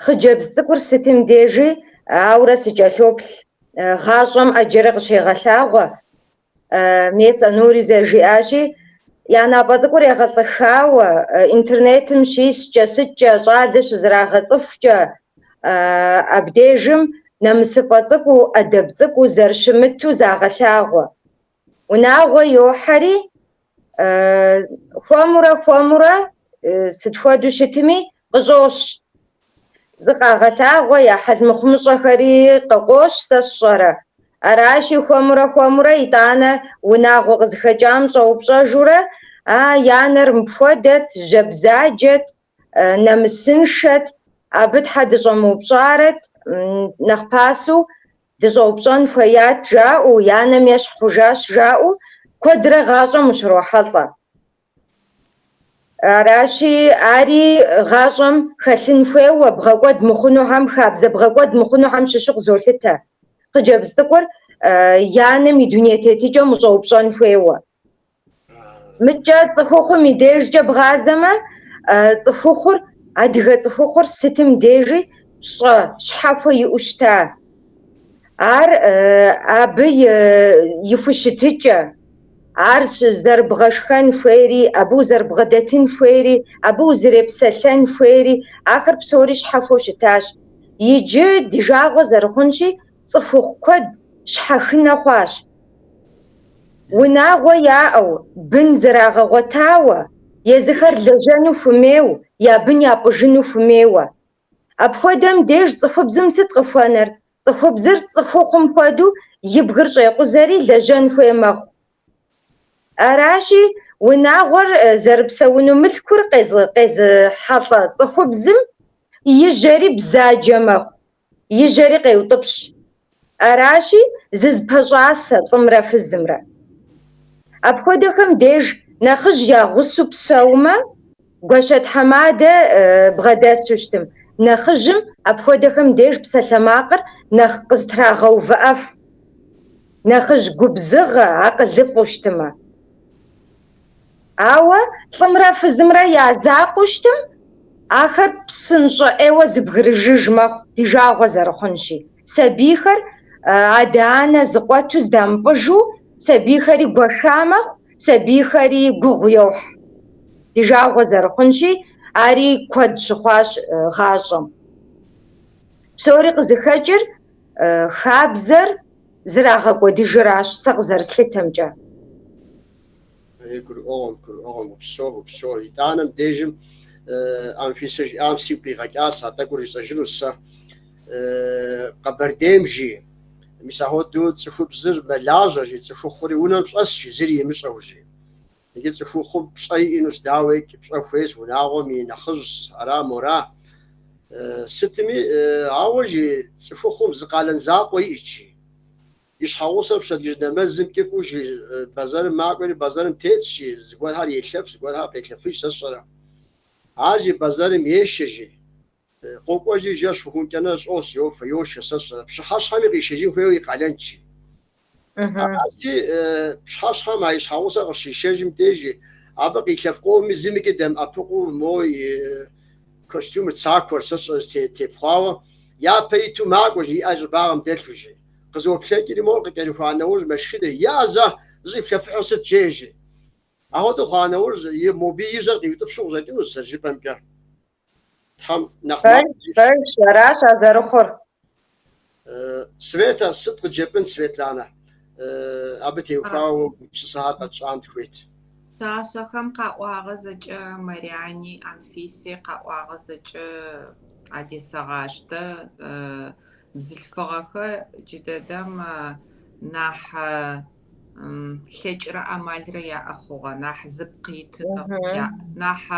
Хъыджэбз цӏыкӏур сытым дежи, ауэрэ сыкӏэлъоплъ, гъащӏэм ӏэджэрэ къыщегъэлъагъуэ. Мес Анури зэрыжиӏащи, я напӏэ цӏыкӏур егъэлӏыхауэ, интернетым щискӏэ, сыкӏэ, щӏалэ щызэрагъэцӏыхукӏэ, абдежым нэмысыпӏэ цӏыкӏуу, ӏэдэб цӏыкӏуу зэрыщымыту загъэлъагъуэ. Унагъуэ йохьэри, хуэмурэ, сыт хуэдэу щытми къыщӏощ. Зыкъагъэлъагъуэ я хьэлмыхъумыщӏэхэри къыкъощ, сэ сщӏэрэ. Аращи хуэмурэ итӏанэ унагъуэ къызыхэкӏам щӏэупщӏэжурэ, янэр мыпхуэдэт, жьэбзаджэт, нэмысыншэт, абы тхьэ дыщӏэмыупщӏарэт, нэхъ пасэу дыщӏэупщӏэн хуеят жаӏэу, янэм ещхь хъужащ жаӏэу, куэдрэ гъащӏэм ущрохьэлӏэ. Аращи, ари гъащӏэм хэлъын хуейуэ, бгъэкӏуэд мыхъунухьэм, хабзэ бгъэкӏуэд мыхъунухьэм щыщу къызолъытэ. Хъыджэбз цӏыкӏур янэм и дуней тетыкӏэм ущӏэупщӏэн хуейуэ. Мыкӏэ цӏыхухъум и дежкӏэ бгъазэмэ, цӏыхухъур, адыгэ цӏыхухъур сытым дежи щӏэ, щхьэхуэ иӏэу щыта. Ар абы и хущытыкӏэ, ар зэрыбгъэшхэн хуейри, абы узэрыбгъэдэтын хуейри, абы узэрепсэлъэн хуейри, ахэр псори щхьэхуэу щытащ. Иджы ди жагъуэ зэрыхъунщи, цӏыхухъу куэд щхьэхынэ хъуащ. Унагъуэ яӏэу, бын зэрагъэгъуэтауэ, езыхэр лэжьэну хумейуэ, я бын япӏыжыну хумейуэ. Апхуэдэм деж цӏыхубзым сыт къыхуэнэр? Цӏыхубзыр цӏыхухъум хуэдэу и бгыр щӏекъузэри лэжьэн хуей мэхъу. Аращи, унагъуэр зэрыпсэуну мылъкур къезыхьэлӏэ цӏыхубзым ижьэри бзаджэ мэхъу, ижьэри къеутӏыпщ. Аращи, зызпэщӏасэ лӏымрэ фызымрэ. Апхуэдэхэм деж нэхъыжь я гъусэу псэумэ, гуащэ тхьэмадэ бгъэдэсу щытым. Нэхъыжьым апхуэдэхэм деж псалъэмакъыр нэхъ къызытрагъэувыӏэф, нэхъыжь губзыгъэ, акъылыфӏу щытымэ. Ауэ лӏымрэ фызымрэ я закъуэу щытым, ахэр псынщӏэ ӏейуэ зыбгрыжыж мэхъу, ди жагъуэ зэрыхъунщи. Сабийхэр адэ-анэ зыкъуэту здампӏыжу, сабийхэри гуэша мэхъу, сабийхэри гугъу йохь. Ди жагъуэ зэрыхъунщи, ари куэд щыхъуащ гъащӏэм. Псори къызыхэкӏыр хабзэр зрагъэкӏуэдыжыращ, сэ къызэрыслъытэмкӏэ. гурыӏуэгъуэм упсэу. Итӏанэм дежым Анфисэ жиӏам сигу къигъэкӏащ, а тӏэкӏур ищӏэжыну сэ. Къэбэрдейм жи, мис ахуэдэу цӏыхубзыр мэлажьэ, цӏыхухъури унэм щӏэсщи, зыри имыщӏэу жи. Иджы цӏыхухъум пщӏэ иӏэну дауи пщӏэ хуейщ, унагъуэм и нэхъыжь ара мора. Сытми, ауэ жи цӏыхухъум зы къалэн закъуэ иӏэщи. И щхьэгъусэр пщэдджыжь нэмэзым кӏыфӏу жи бэзэрым макӏуэри бэзэрым тетщи, зыгуэрхьэр елъэф, зыгуэрхьэр къелъэфыж, сэ сщӏэрэ. Ар жи бэзэрым ещэ жи. Къокӏуэжи жэщ ухумкӏэнэ щӏос, йофэ, йошэ, сэ сщӏэрэ. Пщыхьэщхьэми къищэжын хуейуэ и къалэнщи. Арати, пщыхьэщхьэм а и щхьэгъусэр къыщищэжым дежи, абы къилъэф къомми зыми дэм-ӏэпыкъуу, мои костюмыр цакуэр, сэ сщӏэрэ тепхъуауэ, япэ иту макӏуэ жи, иӏэ щӏыбагъым дэлъу жи. Къызоплъэкӏри моуэ къыкӏэрыхуа нэужь мэшхыдэ, язэ зыщӏиплъэфыӏэу сыт жеижи. Ахуэдэу хъуа нэужь моби ижьэр къиутӏыпщу къыщӏэкӏынущ зэрыжыпӏэмкӏэ. Тхьэм нэхъ аращ а зэрыхъур. Света, сыт къыджепӏын Светланэ? Абы теухуауэ пщысыхьат къэтщӏам тхуейт. Пшъашъэхэм къаӏуагъэ зэкӏэ Марьяни, Анфисе къаӏуагъэ зэкӏэ адесэгъаштэ. Бзылъфыгъэхэр джыдэдэм нахь лъэкӏрэ ӏэмалрэ яӏэ хъугъэ, нахь зыпкъитыгъ, нахь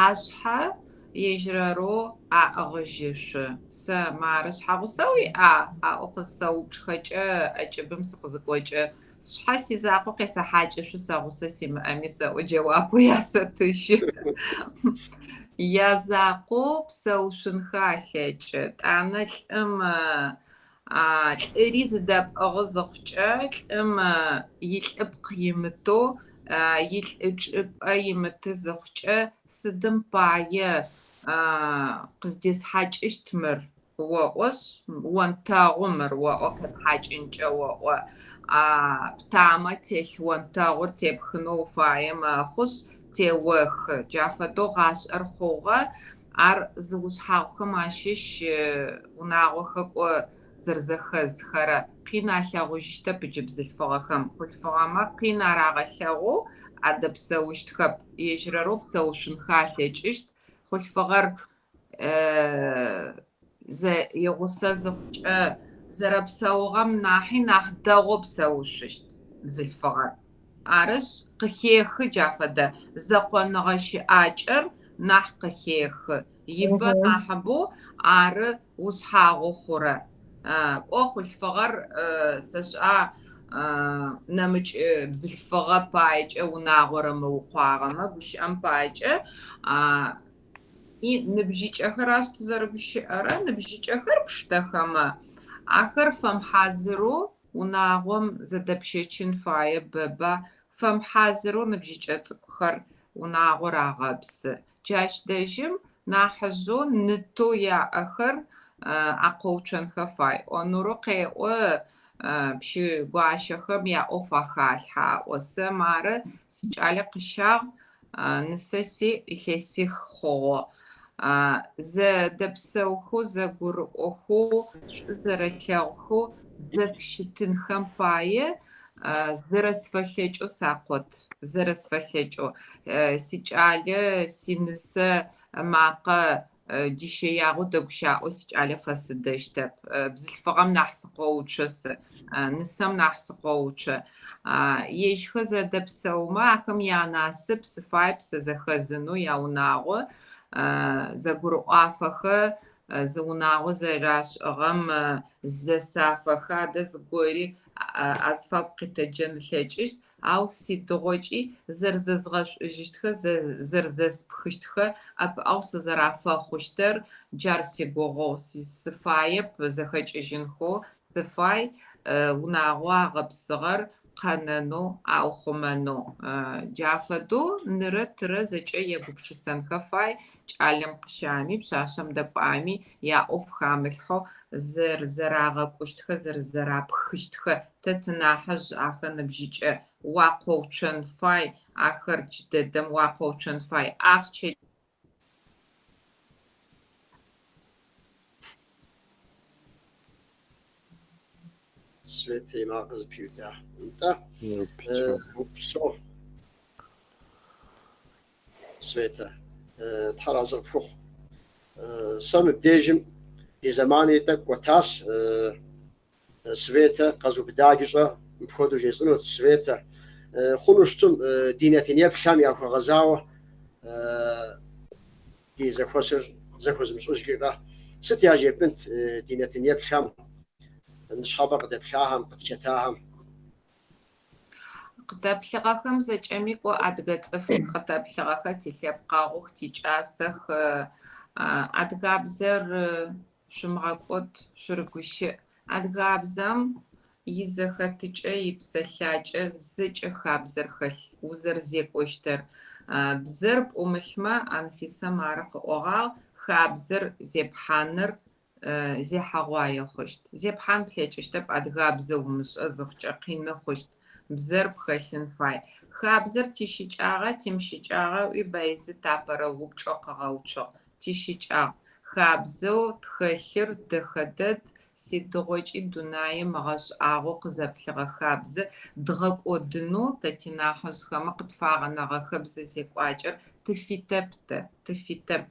ашъхьэ ежьырэрэу аӏыгъыжьышъу. Сэ мары шъхьэгъусэу иӏа аӏо къысэупчъхэкӏэ ӏэкӏыбым сыкъызыкӏокӏэ. Сшъхьэ сизакъоу къесэхьакӏэшъу сэгъусэ симыӏэми сэӏо джэуапэу ясэтыщы. Язакъоу псэушъунхэ алъэкӏы. Тӏанэ лӏым лӏыри зыдэпӏыгъы зыхъукӏэ, лӏым илӏыпкъ имытэу илӏыкӏыпӏэ имыты зыхъукӏэ сыдым пае къыздесхьакӏыщт мыр оӏош онтэгъу мыр оӏо къетхьакӏынкӏэ оӏо птамэ телъ онтэгъур тепхынэу фае мэхъуш теохы джафэдэу гъашӏэр хъугъэ ар зыушъхьагъухэм ащыщ унагъохэкӏо зэрзэхэзхэрэ къин алъэгъужьыщтэп иджы бзылъфыгъэхэм хъулъфыгъэмэ къин арагъэлъэгъу адэпсэущтхэп ежьырэрэу псэушъунхэ алъэкӏыщт хъулъфыгъэр игъусэ зыхъукӏэ зэрэпсэугъэм нахьи нахь дэгъоу псэушъущт бзылъфыгъэр арышъ къыхехы джафэдэ зэкъоныгъэ щыӏакӏэр нахь къыхехы ибэ нахьыбэу ары ушъхьагъэу хъурэ кӏо хъулъфыгъэр сэшӏа нэмыкӏ бзылъфыгъэ паекӏэ унагъорэ мыукъуагъэмэ гущыӏэм паекӏэ ныбжьыкӏэхэр ащ тызэрэгущыӏэрэ ныбжьыкӏэхэр пштэхэмэ ахэр фэмхьазырэу унагъом зэдэпщэчын фае бэба фэмхьазырэу ныбжьыкӏэ цӏыкӏухэр унагъор агъэпсы джащ дэжьым нахьыжъэу нытэу яӏэхэр акъоуцонхэ фай онурэ къеӏо пщыгуащэхэм яӏоф ахалъхьэ аӏосэм ары сикӏалэ къыщагъ нысэ си илъэсих хъугъо зэдэпсэухэу зэгурыӏохэу зэрэлъэгъухэу зэфщытынхэм пае зэрэсфэлъэкӏэу сакъот зэрэсфэлъэкӏэу сикӏалэ синысэ макъэ дищэягъэу дэгущаӏэу сикӏалэ фэсыдэщтэп бзылъфыгъэм нахь сыкъоуцо нысэм нахь сыкъоуцо ежьхэ зэдэпсэумэ ахэм янасып сыфай псэзэхэзынэу яунагъо зэгурыӏуафэхэ зыунагъо зэрашӏыгъэм зэсафэхэ адэ зыгори азфакъу къитэджэн ылъэкӏыщт ау сидыгъокӏи зэрзэзгъэшӏужьыщтхэ зэрзэспхыщтхэ ӏэпыӏэу сызэрафэхъущтыр джар сигугъоу сыфаеп зэхэкӏыжьынхэу сыфай унагъо агъэпсыгъэр къэнэнэу аухъумэнэу джафэдэу нырэ тырэ зэкӏэ егупшысэнхэ фай кӏалэм къыщами пшъашъэм дэкӏуами яӏоф хамылъхэу зэрагъэкӏущтхэ зэрапхыщтхэ тэ тынахьыжь ахэ ныбжьыкӏэ уакъоуцон фай ахэр дэдэм уакъоуцон фай ахчэ Свете мағыз пюта. Да. Со. Свете. تحرز فوق. سام بديجم زماني تك وتاس سويته قزو بداجة مفقود جيسونو سويته خلوشتم دينتين يبشام يا غزاوة دي زخوسر زخوز مش أشجع ست يا بنت دينتين يبشام نشابة قد بشاهم قد شتاهم قطبلغاخم زچemi کو adgetsf قطبلغاخه تلبقاغوخ تيچاسخ adgabzer şumğak'ot şurguşı adgabzam yizexetiç'e yipselhaç'e zıç'e xabzer xelh uzer zek'oşter bzer p'umılhme Anfisem arı khı'oğağ xabzer zephanır zehağuaye xuşt zephan plheç'ıştep adgabze umış'e zıxç'e khine xuşt bzer pxelhın fay xabzer tişiç'ağa timşiç'ağa uibaizi tapere upç'o khağeuç'o tişiç'ağ xabzeu txelhır dexedet sidğoç'i dunaim ğeş'ağo khızeplhığe xabze dğek'odıneu tetinahıjxeme khıtfağenağexe bze zek'uaç'er tıfitepte tıfitep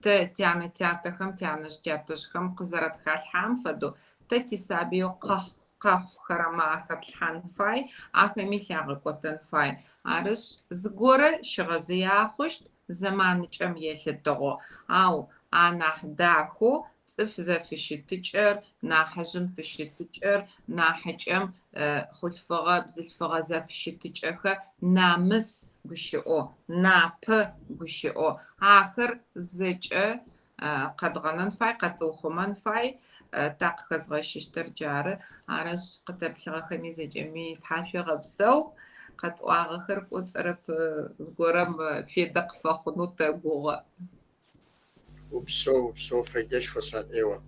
te tyane tyatexem tyanej tyatejxem khızeretxalhham fedeu te tisabeu khexhuxereme axetlhhan fay axemi lhağek'oten fay arış zıgore şığezıyaxhuşt zemanıç'em yêlhıtığo au anah daxu ts'ıf zefışıtıç'er nahıjım fışıtıç'er nahıç'em xhulfığe bzılfığe zefışıtıç'exe namıs guşı'o napı guşı'o axer zeç'e khedğenen fay kheteuxhumen fay takhxezğeşıştır carı araş khıteplhığexemi zeç'emi thaşsuğepseu къэтӏуагъэхэр кӏуцӏэрэп зыгорэм федэ къыфэхъунэу тэгугъэ. وبسو فايدة فساد ايوه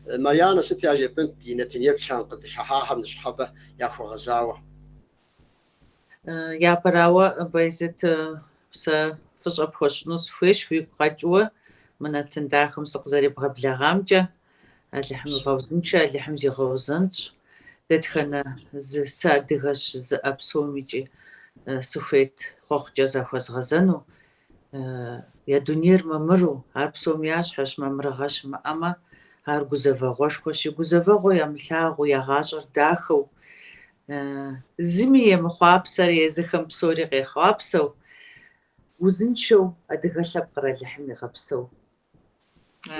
مريانا ستي عجبت دينتين يبشان قد شحاها من الشحبة ياخو غزاوة يا براوة بيزت فشق بخشنوس فيش في قجوة من تنداخم سقزري بغبلغامجة اللي حم غوزنشا اللي حم زي غوزنش دتخنا ز سادغش ز أبسوميجي سوفيت خوخ جزا خوز غزنو يا دنير ممرو أبسومياش حش ممرغش أما هار جوزفاغوش خوشي جوزفاغو يا ملاغو يا غاشر داخو زمي مخابسر يزخم بسوري غي خابسو وزنشو أدغشب قرا لحمي غبسو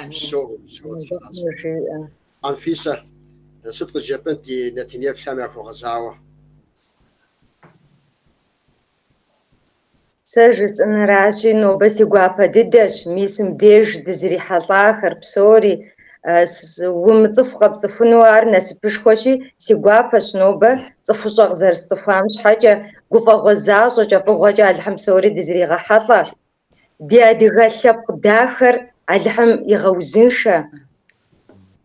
بسو أنفيسة صدق جبت دينتين يبشان ياخو غزاوة سجس أنا راشي نو بس يقوى ددش ميسم ديش دزري حلاخر بسوري ومتصفقة بصفنوار ناس بشخوشي سيقوافش نوبة صفوش أغزر صفامش حاجة قفا غزاش وجفا غجا الحم سوري دزري غحطة دي غلب داخر الحم يغوزنشا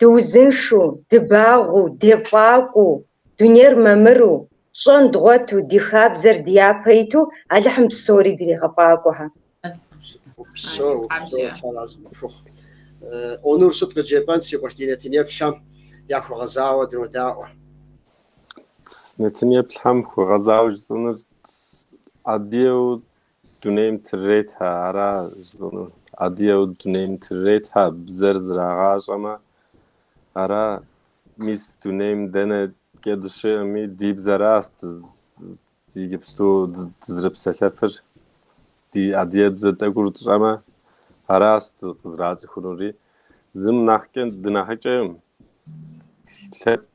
دوزنشو دباغو دفاقو دنير ممرو شون دغوتو دي خابزر ديابيتو الحم سوري دي غفاقوها بسو خلاص فخ أونور صدق جبان سيقوش دينتين يبشان ياخو غزاوة درو داوة نتنيا بلحم خو غزاو جزنر عديو دونيم تريتها عرا جزنر عديو دونيم تريتها بزر زراغاش أما عرا ميس دونيم دانا كدشي أمي دي بزراست دي جبستو تزرب سلافر دي عديو بزر أقول أما عراست قزراتي خنوري زم نحكن دناحكم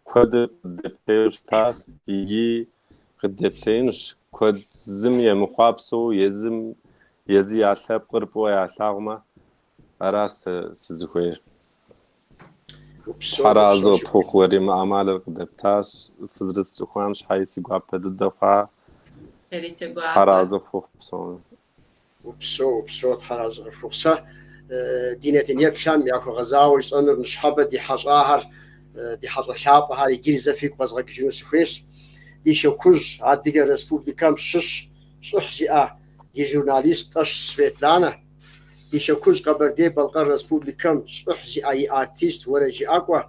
كود دبيش تاس يجي قد دبلينش كود زم يمخابسو يزم يزي عشاب قرفو يعشاغما عراس سزخوير حرازو بخوري ما أعمال قد دبتاس فزرت سخوانش حيث يقاب تددفع حرازو فوق بسون وبسو تحرز فرصة دينتين يبشان ياخو غزاوة يصنر نشحبة دي حصاهر دي حصا شابهر يجري زفيك وزغك جنوس فيس دي شوكوز عادية رسبوبليكام شش صحزئة دي جورناليست أش سفيتلانا دي شوكوز قبر دي بلقر رسبوبليكام صحزئة اي ارتيست ورجي اقوى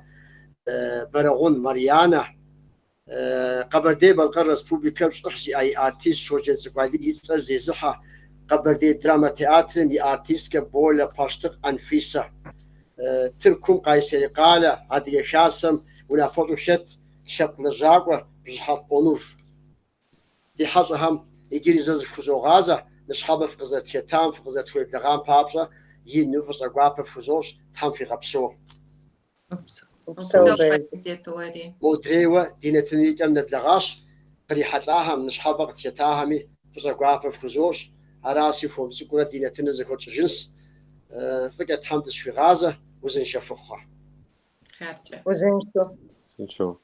برغون ماريانا قبر دي بلقر رسبوبليكام صحزئة اي ارتيست شوجن سقوالي يتصر زي زحا قبر دي دراما تياتر دي ارتيست كبولا باشتق انفيسة تركم قايسري قالة هذه شاسم ونافوتو شت شكل جاقوة بجحط أونور دي حاجة هم يجري زاز فوزو غازة نشحابة في غزة تيتام في غزة تويب لغام بابشة ينفس أقوابة فوزوش تام في غبسو مودريوة دينا تنريد أمنا بلغاش قريحة لها نشحابة تيتاهمي في أقوابة فوزوش هراسي فهم سكورة دينا تنزل كوتش جنس فقط حمدش في غازة وزن شفخها وزن شو شو